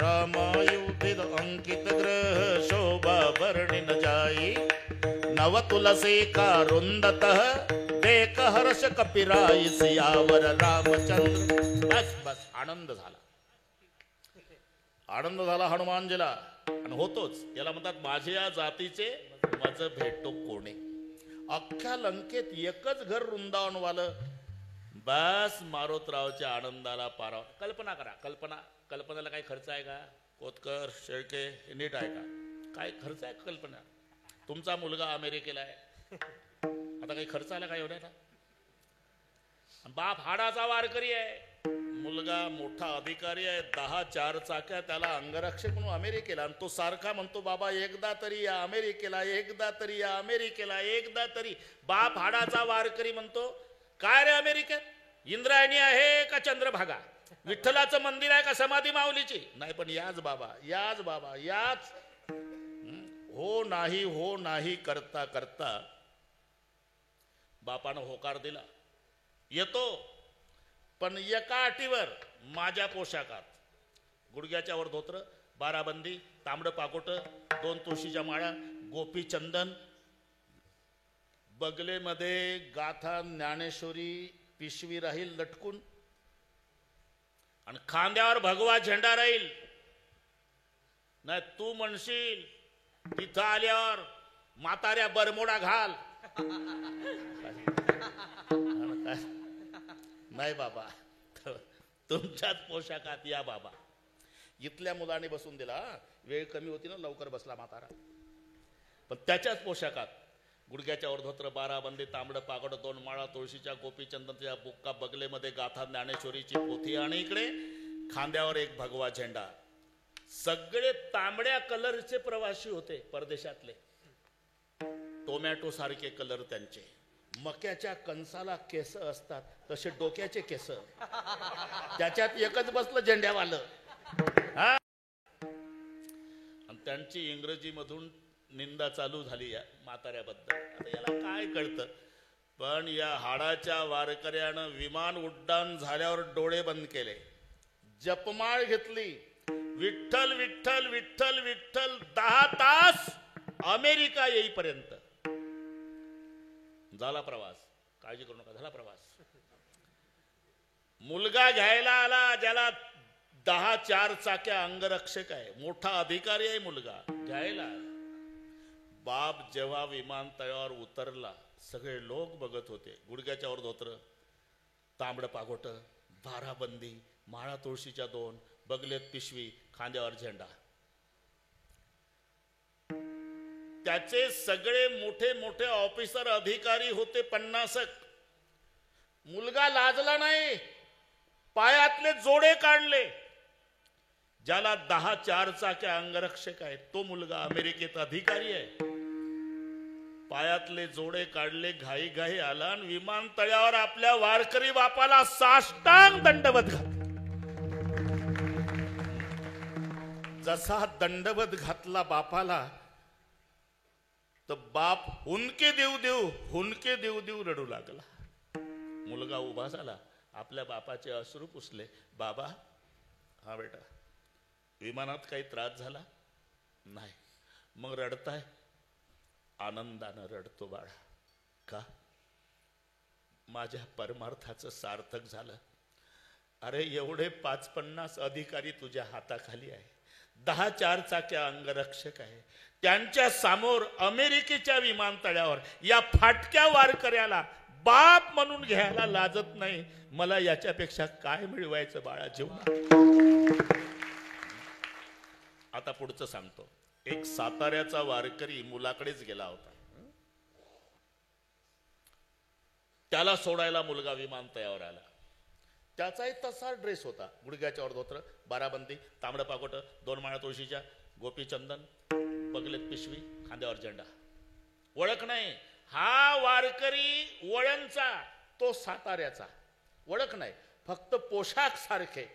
रामायुधित अंकित ग्रह शोभा वर्णिन जाई. नव तुलसी का रुंदतः देख हर्ष कपिराई. सियावर रामचंद्र. बस बस आनंद झाला. आनंद झाला हनुमानजीला. आणि होतोच. याला म्हणतात माझे या जातीचे मज भेटो कोणे. अख्ख्या लंकेत एकच घर वृंदावनवालं. बस मारोतरावच्या आनंदाला पाराव. कल्पना करा. कल्पनाला काही खर्च आहे का? कोतकर शेळके हे नीट आहे का? काय खर्च आहे कल्पना? तुमचा मुलगा अमेरिकेला आहे, आता काही खर्च आला काय एवढ्याला? बाप हाडाचा वारकरी आहे, मुलगा मोठा अधिकारी आहे, 10 4 चाक्या, त्याला अंगरक्षक म्हणून अमेरिकेला. आणि तो सारखा म्हणतो बाबा एकदा तरी या अमेरिकेला, एकदा तरी या अमेरिकेला, एकदा तरी. बाप हाडाचा वारकरी म्हणतो काय रे अमेरिकेत? इंद्रायणी आहे का चंद्रभागा? विठ्ठलाचं मंदिर आहे का समाधी माऊलीची? नाही, पण याच बाबा, याच बाबा, याच. हो नाही करता करता बापानं होकार दिला. येतो, पण एका अटीवर, माझ्या पोशाखात. गुडघ्याच्या वर धोत्र, बाराबंदी, तांबडं पाकोट, 2 तुळशीच्या माळा, गोपी चंदन, बगलेमध्ये गाथा ज्ञानेश्वरी पिशवी राहील लटकून, आणि खांद्यावर भगवा झेंडा राहील. नाही तू म्हणशील तिथं आल्यावर म्हाताऱ्या बरमोडा घाल. नाही बाबा, तुमच्याच पोशाखात या बाबा. इथल्या मुलाने बसून दिला, वेळ कमी होती ना, लवकर बसला म्हातारा, पण त्याच्याच पोशाखात. गुडघ्याच्या धोत्र, 12 बंदी, तांबडं पागड, 2 माळा, तुळशीच्या, गोपीचंदनच्या बुक्का, बगलेमध्ये गाथा ज्ञानेश्वरीची पोथी आणि इकडे खांद्यावर एक भगवा झेंडा. सगळे तांबड्या कलरचे प्रवासी होते परदेशातले. टोमॅटो सारखे कलर त्यांचे. मक्याच्या कणसाला केस असतात तसे डोक्याचे केस. त्याच्यात एकच बसलं झेंड्यावालं. हा, आणि त्यांची इंग्रजी मधून निंदा चालू झाली या म्हाताऱ्याबद्दल. आता याला काय कळतं, पण या हाडाच्या वारकऱ्यानं विमान उड्डाण झाल्यावर डोळे बंद केले, जपमाळ घेतली, विठ्ठल विठ्ठल विठ्ठल विठ्ठल 10 तास अमेरिका येईपर्यंत. झाला प्रवास, काळजी करू नका, झाला प्रवास. मुलगा घ्यायला आला, ज्याला 10 4 चाक्या अंगरक्षक आहे, मोठा अधिकारी आहे. मुलगा घ्यायला बाप जेव्हा विमानतळावर उतरला, सगळे लोक बघत होते. गुडघ्याच्या धोत्र, तांबडं पागोट, 12 बंदी, माळा तुळशीच्या 2, बगलेत पिशवी, खांद्यावर झेंडा. त्याचे सगळे मोठे मोठे ऑफिसर अधिकारी होते 50. मुलगा लाजला नाही, पायातले जोडे काढले. ज्याला 10 4 चाक्या अंगरक्षक आहेत तो मुलगा अमेरिकेत अधिकारी आहे. पायातले जोडे काढले, घाई घाई आला आणि विमानतळावर आपल्या वारकरी बापाला साष्टांग दंडवत घातला. जसा दंडवत घातला बापाला, तर बाप हुंदके देऊ देऊ रडू लागला. मुलगा उभा झाला, आपल्या बापाचे अश्रू पुसले. बाबा, हा बेटा, विमानात काही त्रास झाला नाही? मग रडताय? आनंदानं रडतो बाळा. का? माझ्या परमार्थाचं सार्थक झालं. अरे, एवढे 5-50 अधिकारी तुझ्या हाताखाली आहे, 10 4 चाक्या अंगरक्षक आहे. त्यांच्या समोर अमेरिकेच्या विमानतळावर या फाटक्या वारकऱ्याला बाप म्हणून घ्यायला लाजत नाही. मला याच्यापेक्षा काय मिळवायचं बाळा जीवनात? आता पुढचं सांगतो. एक साताऱ्याचा वारकरी मुलाकडेच गेला होता. त्याला सोडायला मुलगा विमानतळावर आला. त्याचाही तसा ड्रेस होता, गुडघ्याच्या धोत्र, 12 बंदी, तांबडं पाकोट, 2 माळा तुळशीच्या, गोपीचंदन, बगलेत पिशवी, खांद्यावर झेंडा. ओळख नाही. हा वारकरी वळणचा, तो साताऱ्याचा. ओळख नाही, फक्त पोशाख सारखे.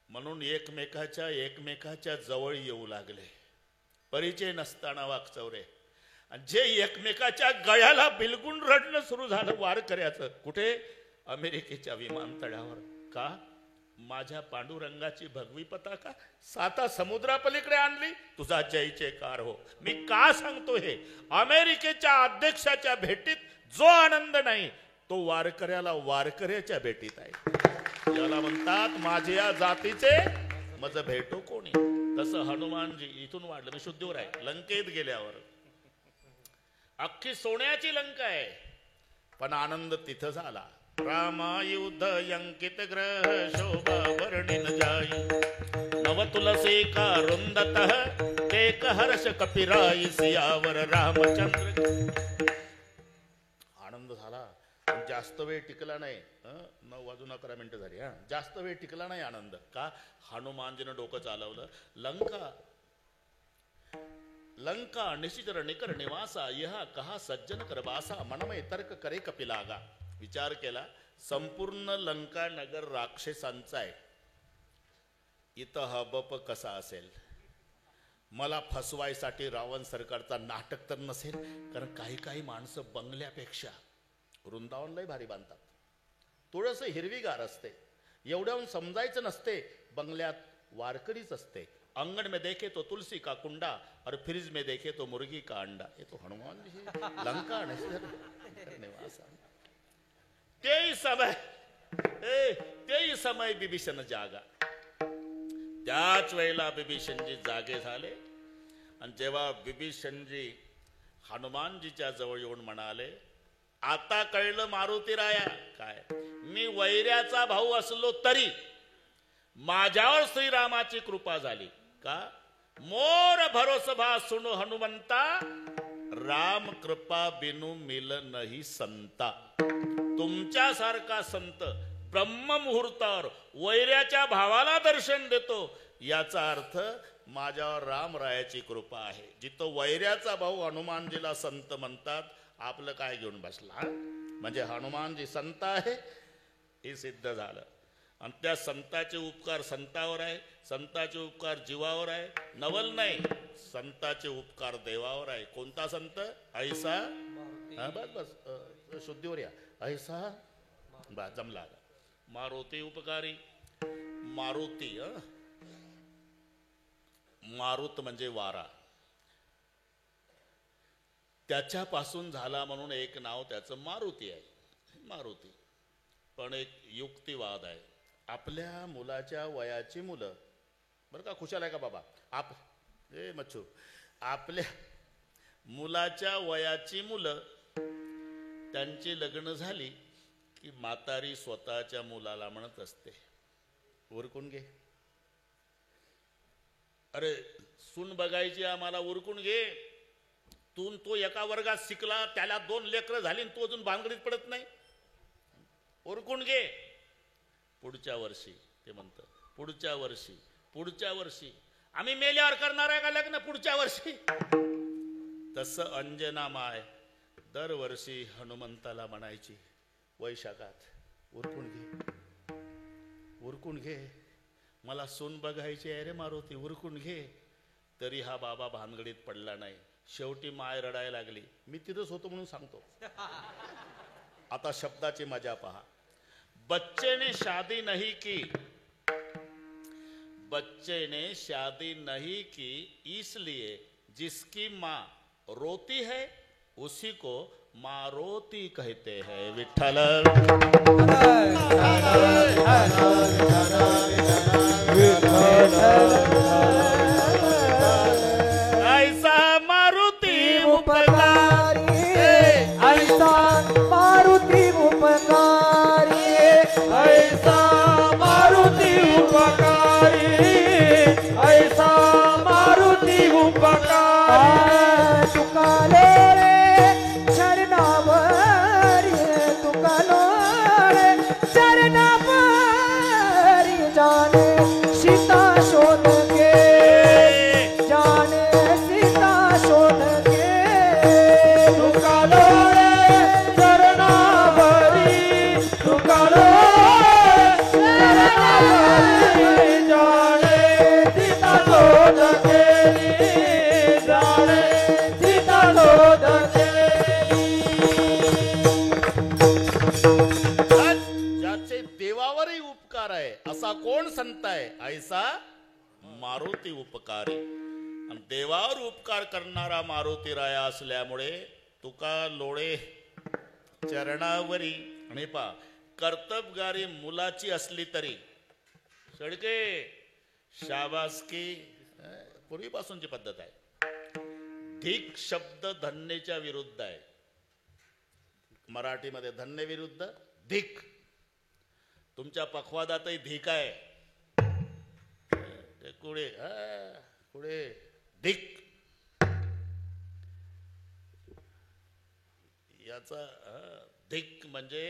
म्हणून एकमेकाच्या जवळ येऊ लागले. परिचय नसताना वाकचौरे. आणि जे एकमेकाच्या गळ्याला बिलगून रडणं सुरू झालं वारकऱ्याचं. कुठे? अमेरिकेच्या विमानतळावर. का? माझ्या पांडुरंगाची भगवी पताका 7 समुद्रापलीकडे आणली. तुझा जय जयकार हो. मी का सांगतो हे? अमेरिकेच्या अध्यक्षाच्या भेटीत जो आनंद नाही, तो वारकऱ्याला वारकऱ्याच्या भेटीत आहे. याला म्हणतात माझ्या जातीचे मज भेटो कोणी. तसं हनुमानजी इथून वाढलं. मी शुद्धीवर आहे. लंकेत गेल्यावर अख्खी सोन्याची लंका आहे, पण आनंद तिथं झाला. रामायुध अंकित ग्रह शोभा वर्णिन जाई, नव तुलसी का रुंदतः एक हर्ष कपिराई, सियावर रामचंद्र. आनंद झाला, पण जास्त वेळ टिकला नाही. 9:11 झाली. जास्त वेळ टिकला नाही आनंद. का? हनुमानजीनं डोकं चालवलं. लंका निशिचर निकर निवासा, यहा कहा सज्जन कर बासा, मनमय तर्क करे कपिलागा. विचार केला, संपूर्ण लंका नगर राक्षसांचा आहे. इथं हबप कसा असेल? मला फसवायसाठी रावण सरकारचा नाटक तर नसेल? कारण काही माणसं बंगल्यापेक्षा वृंदावनलाही भारी बांधतात. थोडंसं हिरवीगार असते, एवढ्याहून समजायचं नसते. बंगल्यात वारकरीच असते. अंगण में देखे तो तुलसी का कुंडा और फ्रिज में देखे तो मुर्गी का अंडा. ये तो हनुमान जी लंका निवास. तेही समय विभीषण जागा. त्याच वेळेला विभीषणजी जागे झाले. आणि जेव्हा विभीषणजी हनुमानजीच्या जवळ येऊन म्हणाले, आता कळलं मारुतीराया काय, मी वैऱ्याचा भाऊ असलो तरी माझ्यावर श्रीरामाची कृपा झाली. का? मोर भरोसभा सुनो हनुमंता, राम कृपा बिनु मिल नाही संता. तुमच्यासारखा संत ब्रह्ममुहूर्तावर वैऱ्याच्या भावाला दर्शन देतो, याचा अर्थ माझ्यावर रामरायाची कृपा आहे. जिथं वैऱ्याचा भाऊ हनुमानजीला संत म्हणतात, आपलं काय घेऊन बसला? म्हणजे हनुमानजी संत आहे हे सिद्ध झालं. आणि त्या संताचे उपकार संतावर आहे, संताचे उपकार जीवावर आहे. नवल नाही, संताचे उपकार देवावर आहे. कोणता संत? ऐसा, बस बस शुद्धीवर या. ऐसा बा जमला. मारुती उपकारी. मारुती, मारुत म्हणजे वारा, त्याच्यापासून झाला म्हणून एक नाव त्याचं मारुती आहे. मारुती. पण एक युक्तिवाद आहे. आपल्या मुलाच्या वयाची मुलं, बरं का, खुशाल आहे का बाबा? मच्छू, आपल्या मुलाच्या वयाची मुलं त्यांची लग्न झाली की म्हातारी स्वतःच्या मुलाला म्हणत असते, उरकून घे. अरे सून बघायची आम्हाला, उरकून घे. तो एका वर्गात शिकला, त्याला 2 लेकरं झाली, तो अजून भानगडीत पडत नाही. उरकून घे. पुढच्या वर्षी ते म्हणतं, पुढच्या वर्षी, पुढच्या वर्षी. आम्ही मेल्यावर करणार आहे का लग्न? पुढच्या वर्षी. तसं अंजना माय दरवर्षी हनुमंताला म्हणायची वैशाखात, उरकून घे, उरकून घे, मला सून बघायची आहे रे मारुती, उरकून घे. तरी हा बाबा भानगडीत पडला नाही. शेवटी माय रडायला लागली. मी तिथंच होतो म्हणून सांगतो. आता शब्दाची मजा पहा. बच्चे ने शादी नहीं की, बच्चे ने शादी नहीं की, इसलिए जिसकी माँ रोती है उसी को मारोती कहते हैं. विठ्ठल. ऐसा मारुती उपकारी, ऐसा मारुती उपकारी, ऐसा मारुती उपकारी, ऐसा मारुती उपकारी. तुकालो रे चरणावरी, तुकालो रे चरणावरी, जाने सीता शोध के, जाने सीता शोध के. तुकालो रे चरणावरी, तुकालो चरणावरी, जाने सीता शोध के, जाने सीता शोध के. ज्याचे देवावरही उपकार आहे असा कोण संत आहे? ऐसा मारुती उपकारी. आणि देवावर उपकार करणारा मारुती राया असल्यामुळे तुका लोळे चरणावरी. आणि पा कर्तबगारी मुलाची असली तरी सडके शाबासकी, पूर्वीपासूनची पद्धत आहे. धिक शब्द धन्यच्या विरुद्ध आहे. मराठीमध्ये धन्य विरुद्ध धिक. तुमच्या पखवादातही धिक आहे. कुडे कुडे धिक, याचा धिक म्हणजे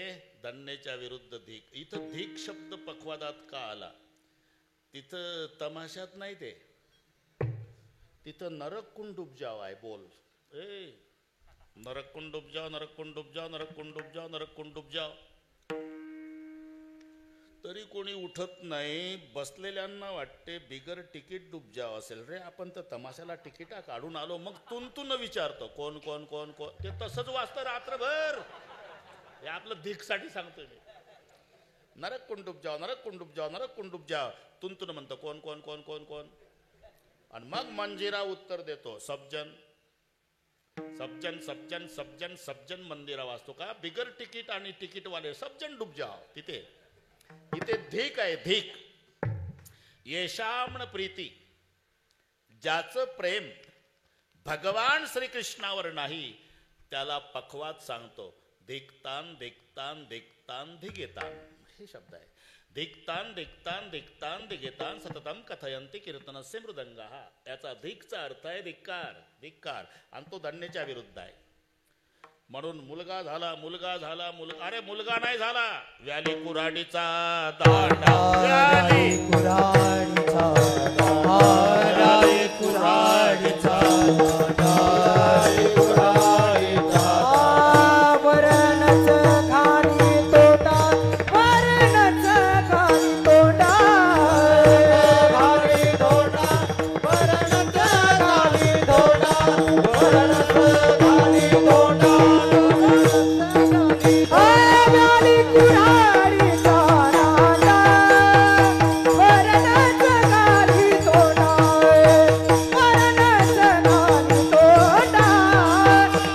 धन्यच्या विरुद्ध धिक. इथं धिक शब्द पखवादात का आला? तिथं तमाशात नाही, ते तिथं नरक कुंड डूब जाव आहे. बोल नरक कुंड डूब जाओ, नरक कुंड डूब जाओ, नरक कुंड डूब जाओ, नरक कुंड डूब जाओ. तरी कोणी उठत नाही. बसलेल्यांना वाटते बिगर तिकीट डूब जाव असेल रे. आपण तर तमाशाला तिकिटा काढून आलो. मग तुन विचारतो कोण कोण कोण कोण. ते तसंच वाचतं रात्रभर. हे आपलं धिकसाठी सांगतोय मी. नरक कुंड डूब जाओ, नरक कुंड डूब जाओ, नरक कुंड डूब जाओ. तुन म्हणतो कोण कोण कोण कोण कोण. आणि मग मंजिरा उत्तर देतो सज्जन सज्जन सज्जन सज्जन सज्जन. मंदिरा वाचतो का? बिगर तिकीट आणि तिकीटवाले सज्जन डूब जाओ. तिथे इथे धिक आहे. धिक. येशामण प्रीती. ज्याचं प्रेम भगवान श्रीकृष्णावर नाही त्याला पखवात सांगतो धिकतान धिकतान धिकतान धिगेतान. हे शब्द आहे. धिक्तान धिक्तान धिक्तान दिगेतान सततम कथयंती कीर्तनस्य मृदंगाः. याचा धिकचा अर्थ आहे धिक्कार, धिक्कार, आणि तो दंडेच्या विरुद्ध आहे. म्हणून मुलगा झाला, मुलगा झाला, अरे मुलगा नाही झाला, व्याली कुऱ्हाडीचा दांडा, व्याली कुऱ्हाडीचा दांडा, कुऱ्हाडीचा दांडा, कुऱ्हाडीचा वरणच खाली तोंडा, वरणच खाली तोंडा, खाली तोंडा, वरणच खाली तोंडा, वरणच खाली तोंडा. व्याली कुऱ्हाडीचा दांडा, वरणच खाली तोंडा, वरणच खाली तोंडा,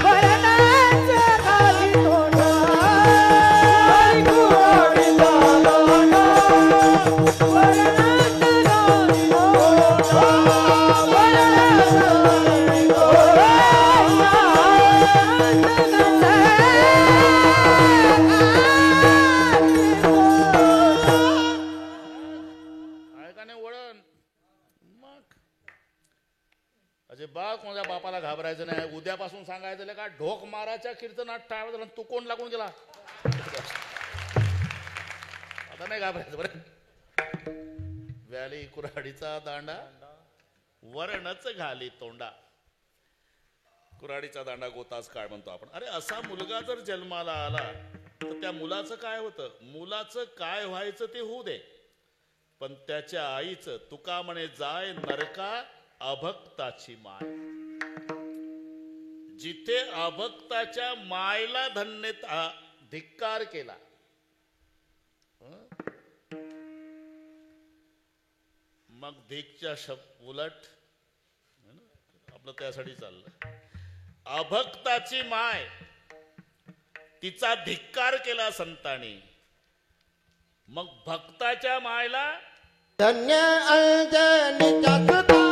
वरणच खाली तोंडा. व्याली कुऱ्हाडीचा दांडा, वरणच खाली तोंडा, वरणच खाली आहे का नाही वळण? मग अजिबात कोणत्या बापाला घाबरायचं नाही. उद्यापासून सांगायचं का ढोक माराच्या कीर्तनात टाळलं, तू कोण लागून गेला, आता नाही घाबरायचं बरं. व्याली कुऱ्हाडीचा दांडा, वरणच घाली तोंडा. कुऱ्हाडीचा दांडा गोताच काळ म्हणतो आपण. अरे असा मुलगा जर जन्माला आला तर त्या मुलाचं काय होतं? मुलाचं काय व्हायचं ते होऊ दे, पण त्याच्या आईचं तुका म्हणे जाय नरका अभक्ताची माय. जिथे अभक्ताच्या मायला धन्य धिक्कार केला, मग धिकच्या उलट आपलं त्यासाठी चाललं. अभक्ताची माय, तिचा धिक्कार केला संतांनी, मग भक्ताच्या मायला धन्य अंजनीचा सुता,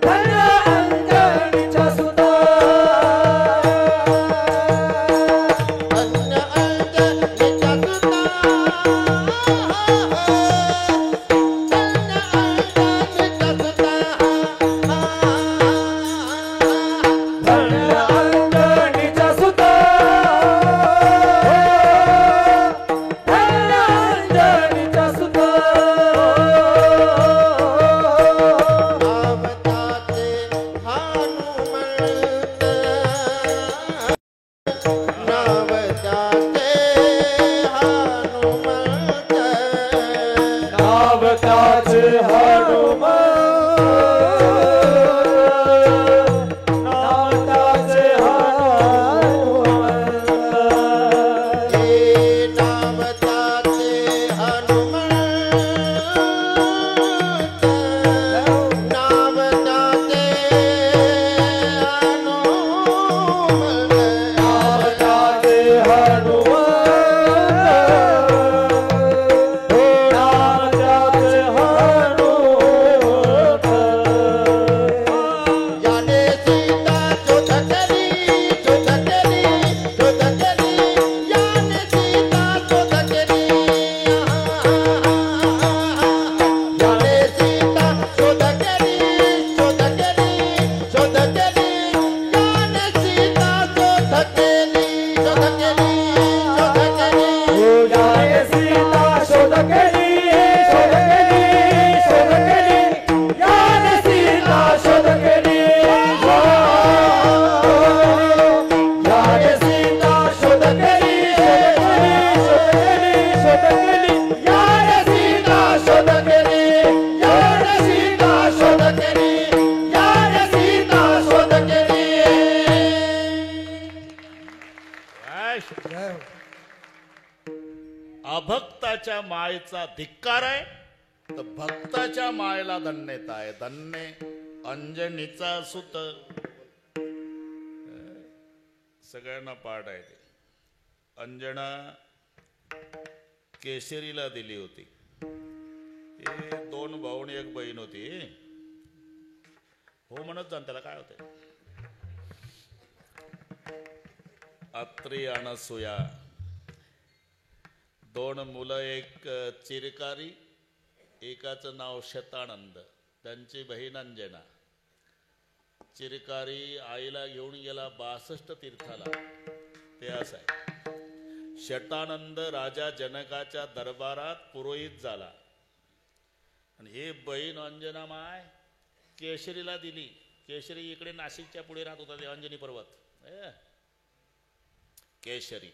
धन्य अंजनीचा सुता, अंजनीचा सुता, धन्य अंजनीचा सुता, धन्य अंजनीचा सुता, अभक्ताच्या मायेचा धिक्कार आहे, तर भक्ताच्या मायेला धन्यता आहे. धन्य अंजनीचा सुत. सगळ्यांना पाठ आहे ते. अंजना केशरीला दिली होती. हे 2 भाऊ आणि 1 बहीण होती. हो म्हणत जाण, त्याला काय होते. अत्री अनसूया, 2 मुलं, एक चिरकारी, एकाचं नाव शतानंद, त्यांची बहीण अंजना. चिरकारी आईला घेऊन गेला 62 तीर्थाला, ते असं आहे. शतानंद राजा जनकाच्या दरबारात पुरोहित झाला आणि हे बहीण अंजना माय केशरीला दिली. केशरी इकडे नाशिकच्या पुढे राहत होता, ते अंजनी पर्वत. केशरी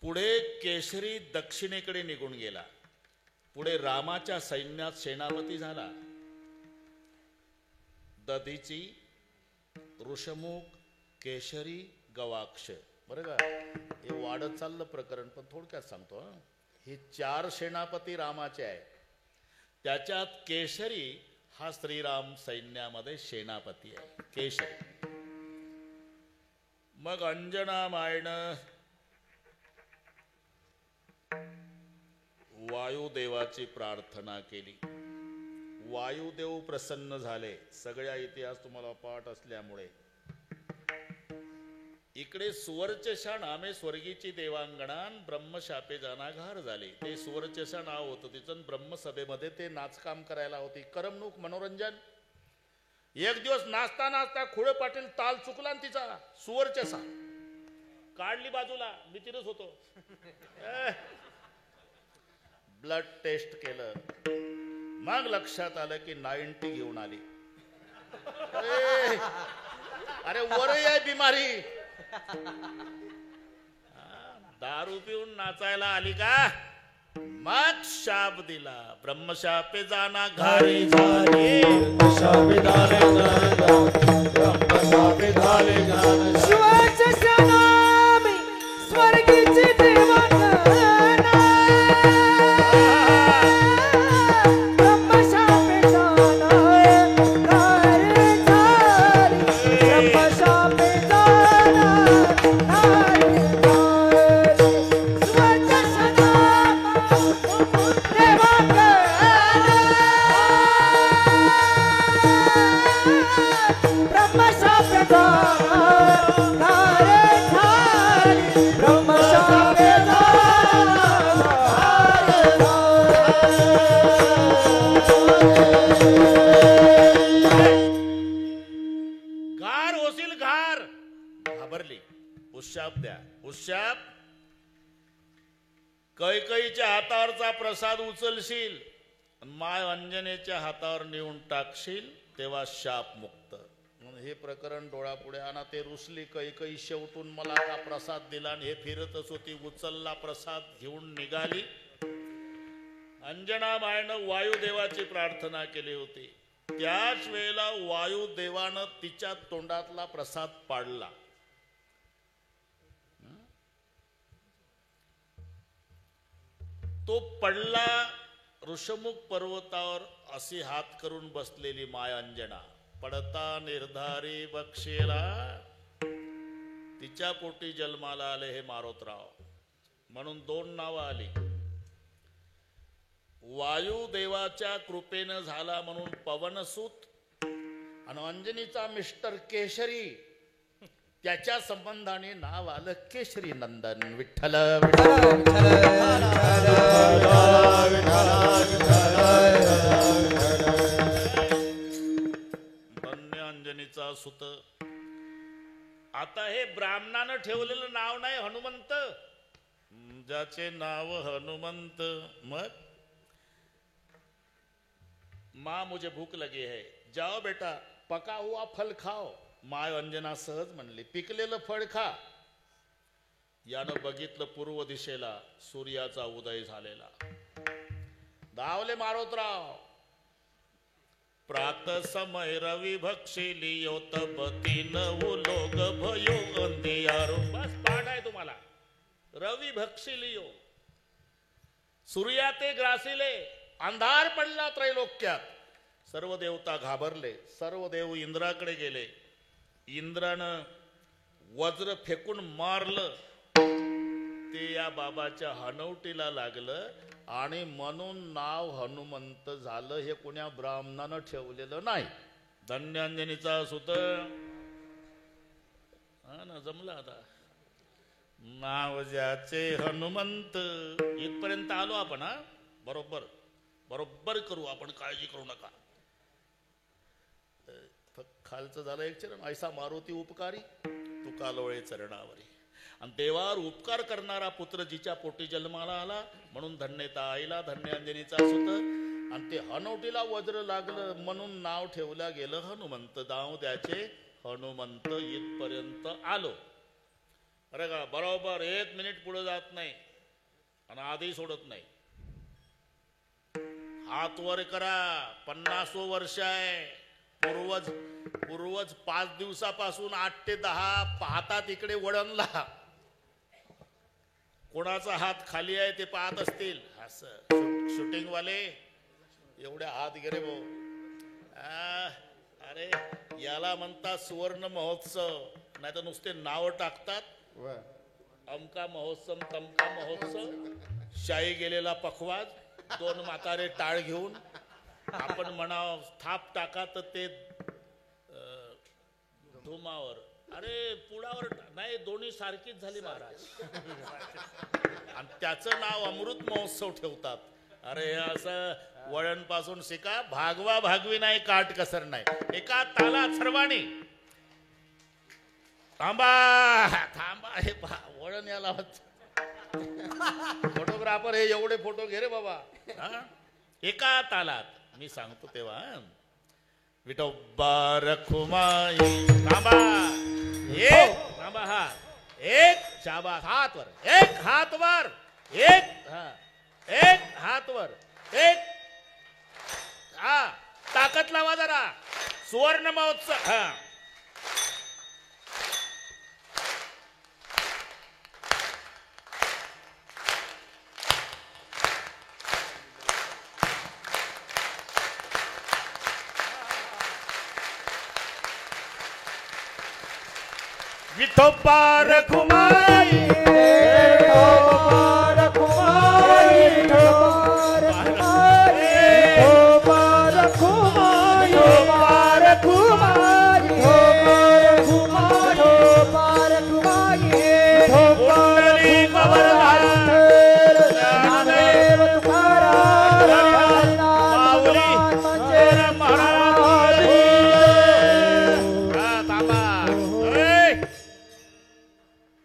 पुढे केशरी दक्षिणेकडे निघून गेला. पुढे रामाच्या सैन्यात सेनापती झाला. दधीची, ऋषमुख, केशरी, गवाक्ष, बरं का. हे वाढत चाललं प्रकरण, पण थोडक्यात सांगतो. हे 4 सेनापती रामाचे आहे. त्याच्यात केशरी हा श्रीराम सैन्यामध्ये सेनापती आहे, केशरी. मग अंजना मायनं वायुदेवाची प्रार्थना केली. वायुदेव प्रसन्न झाले. सगळ्या इतिहास तुम्हाला पाठ असल्यामुळे इकडे सुवर्चशा नामे स्वर्गीची देवांगणान ब्रह्मशापे जाना घार झाले. ते सुवर्चशा नाव होतं तिचं. ब्रह्मसभेमध्ये ते नाचकाम करायला होती, करमणूक, मनोरंजन. एक दिवस नाचता नाचता खुळे पाटील ताल चुकला आणि तिचा सुवर्चशा काढली बाजूला. मी तिथंच होतो. ब्लड टेस्ट केलं, मग लक्षात आलं की 90 घेऊन आली. अरे वर आहे बिमारी. दारू पिऊन नाचायला आली का, मग शाप दिला. ब्रह्मशापे जाना घारी झाली. शिवाच्या शनामी स्वर्गीची देवांगणा. ब्रह्मशापे जाना घारी झाली. ब्रह्मशापे जाना घारी झाली. शिवाच्या शनामी देवांगणा. ब्रह्मशापे जाना घारी झाली. ब्रह्मशापे घार होशील घार. घाबरली. उशाप द्या, उशाप. कैकईच्या हातावरचा प्रसाद उचलशील, माय अंजनेच्या हातावर नेऊन टाकशील, तेव्हा शाप मुक्त. म्हणून हे प्रकरण डोळ्यापुढे आणा. ते रुसली कैकई. शेवटून मला का प्रसाद दिला, आणि हे फिरतच होती. उचलला प्रसाद, घेऊन निघाली. अंजना मायनं वायुदेवाची प्रार्थना केली होती. त्याच वेळेला वायुदेवानं तिच्या तोंडातला प्रसाद पाडला. तो पडला. ऋषमुख पर्वतावर अशी हात करून बसलेली माय अंजना. पडता निर्धारी बक्षेला, तिच्या पोटी जन्माला आले हे मारोतराव. म्हणून 2 नावं आली. वायुदेवाच्या कृपेनं झाला म्हणून पवनसूत, आणि अंजनीचा मिस्टर केशरी, त्याच्या संबंधाने नाव आलं केशरी नंदन. विठ्ठल धन्य अंजनीचा सुत. आता हे ब्राह्मणानं ठेवलेलं नाव नाही हनुमंत, ज्याचे नाव हनुमंत. मग माँ मुझे भूक लगी है, जाओ बेटा पका हुआ फल खाओ. माय अंजना सहज म्हणली, पिकलेलं फळ खा. यानं बघितलं पूर्व दिशेला सूर्याचा उदय झालेला. धावले मारोतराव. प्रात समय रवी भक्षिली योतपती नवु लोग भयो अंधियारो. बस पाठ आहे तुम्हाला. रवी भक्षिलियो, सूर्या ते ग्रासिले. अंधार पडला त्रैलोक्यात. सर्व देवता घाबरले. सर्व देव इंद्राकडे ते या बाबाच्या हनवटीला लागलं आणि म्हणून नाव हनुमंत झालं. हे कोण्या ब्राह्मणानं ठेवलेलं नाही. धन्यांजनीचा सुत हा ना जमलं. आता नाव ज्याचे हनुमंत. इथपर्यंत आलो आपण. हा बरोबर बरोबर करू आपण, काळजी करू नका. खालचं झालं एक चरण. ऐसा मारुती उपकारी तुका लोळे चरणावरी. आणि देवावर उपकार करणारा पुत्र जिच्या पोटी जन्माला आला म्हणून धन्यता आईला धन्यांजनीचा सुत. आणि ते हनवटीला वज्र लागलं म्हणून नाव ठेवलं गेलं हनुमंत. नाव द्याचे हनुमंत. इथपर्यंत आलो. अरे का बरोबर 1 मिनिट पुढे जात नाही आणि आधी सोडत नाही. हात वर करा. 50वं वर्ष आहे. पूर्वज 5 दिवसापासून 8 ते 10 पाहतात इकडे वळणला. कोणाचा हात खाली आहे ते पाहत असतील. असं शूटिंग वाले एवढे हात गेले भाऊ. अरे याला म्हणतात सुवर्ण महोत्सव. नाही तर नुसते नाव टाकतात. अमका महोत्सव तमका महोत्सव. शाही गेलेला पखवाज. 2 म्हातारे टाळ घेऊन आपण म्हणाव थाप टाका तर ते धुमावर. अरे पुढावर नाही. दोन्ही सारखीच झाली महाराज. आणि त्याचं नाव अमृत महोत्सव ठेवतात. अरे असं वळण पासून शिका. भागवा भागवी नाही, काट कसर नाही. एका तालात सर्वांनी थांबा थांबा. हे वळण याला फोटोग्राफर हे एवढे फोटो घे रे बाबा. एका तालात मी सांगतो तेव्हा. विठोबा रखुमाई. थांबा. एक थांबा. हा एक शाबास. हात वर. एक हात वर. एक एक हात वर. एक हा ताकद लावा जरा. सुवर्ण महोत्सव. हा विठोबा रखुमाई. विठोबा रखुमाई. विठोबा रखुमाई. विठोबा रखुमाई. विठोबा रखुमाई. कुंडली कवरधार. ज्ञानदेव तुकाराम. माऊली मंदिर महाराज. थांबा.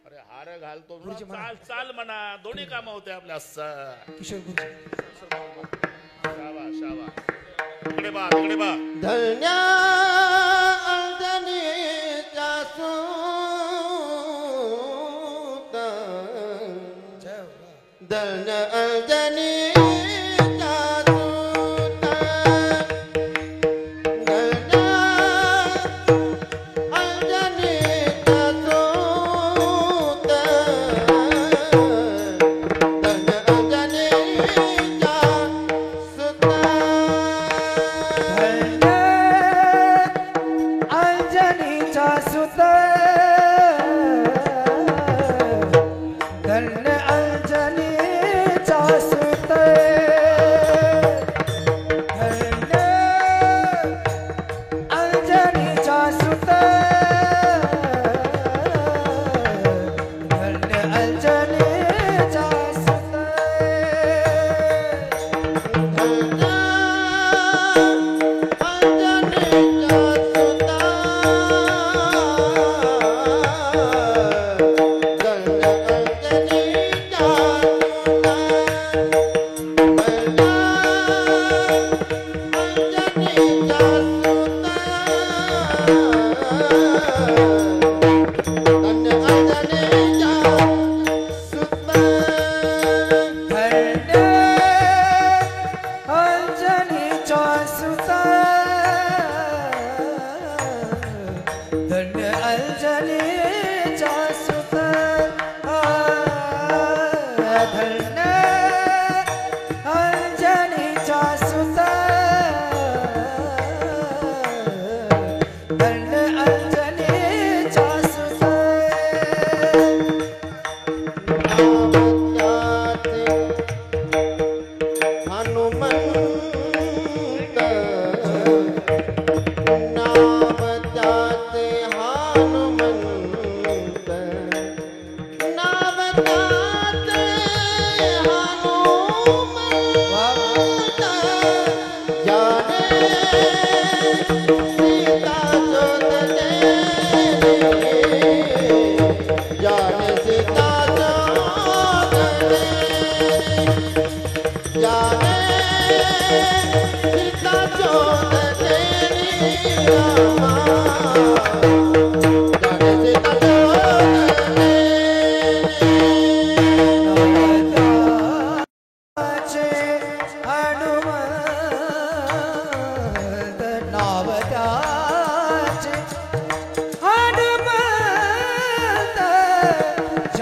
अरे हार घालतो. चाल चाल म्हणा. दोन्ही काम होते आपल्या. किशोर गुरुजी. शाबा शाबा. इकडे बा इकडे बा. धन्या अंजनीचा सूत. धन्य अंजनीचा सूत. धन्य अंजनीचा सूत. धन्य अंजनीचा सूत. अंजनीचा सुत. धन्य अंजनीचा सुत.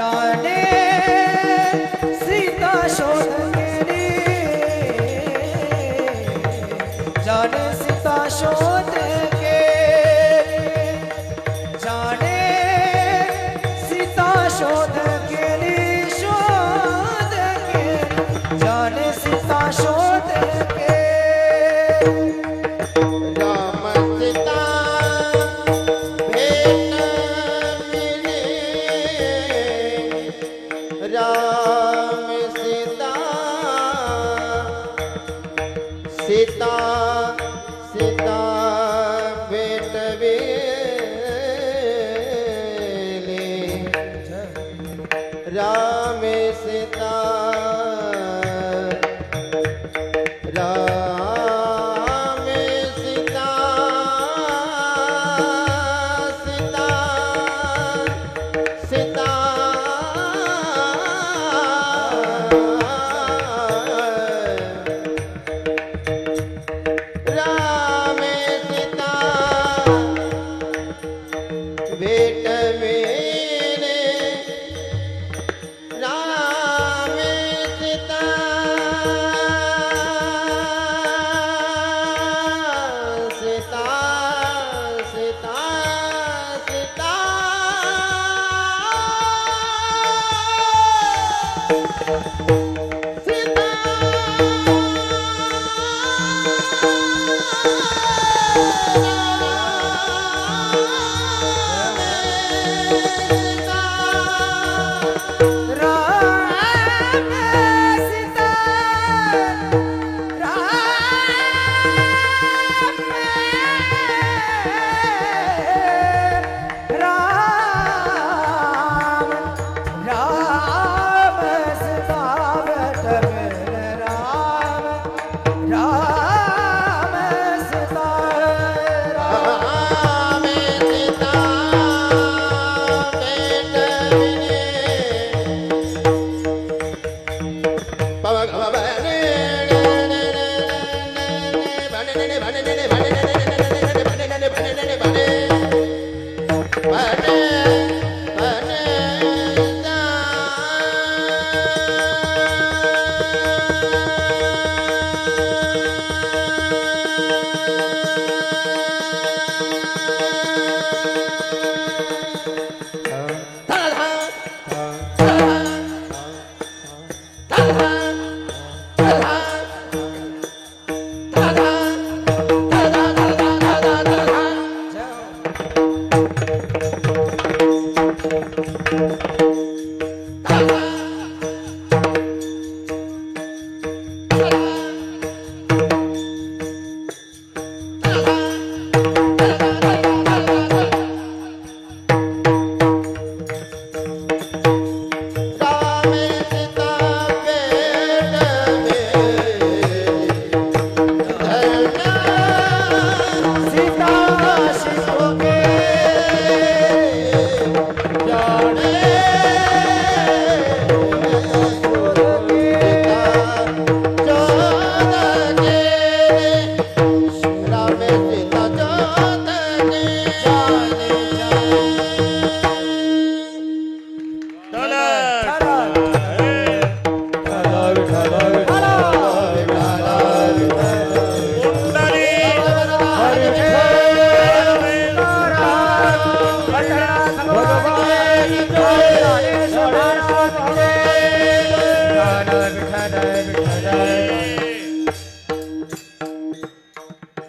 जाने सीता शोध केली जाने सीता शोध केली जाने सीता शोध केली शोध केली जाने सीता शोध केली राम सीता भेट मिली राम सीता सीता सीता भेट मिली राम सीता राम सीता सीता सीता राम सीता भेट मिली राम सीता सीता सीता सीता राम सीता राम राम सीता राम राम सीता राम सीता भेट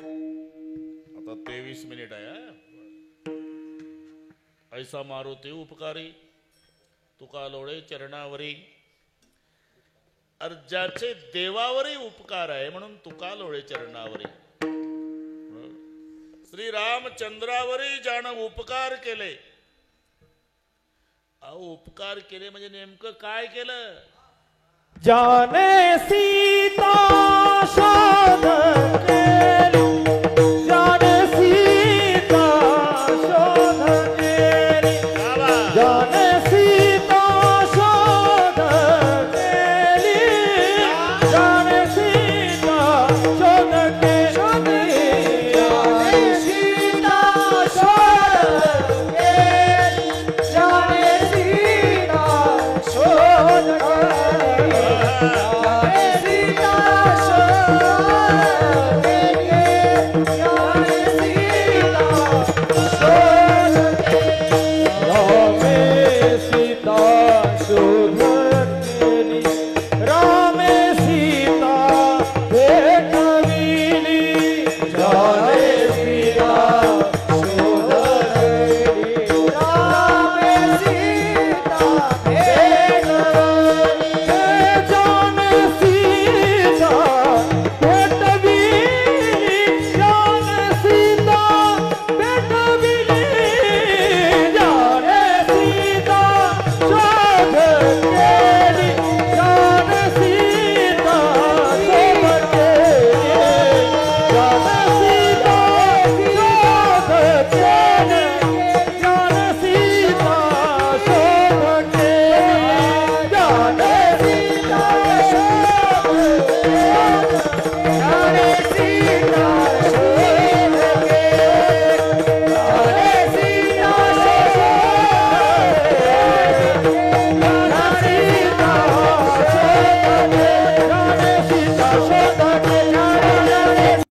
आता 23 मिनिट आहे हा. ऐसा मारुती उपकारी तुका लोळे चरणावरी ज्याचे देवावरही उपकार आहे म्हणून तुका लोळे चरणावरी श्री रामचंद्रावरही ज्यानं उपकार केले अहो उपकार केले म्हणजे नेमकं काय केलं जाने सीता शोध केली जाने सीता शोध केली बाबा जाने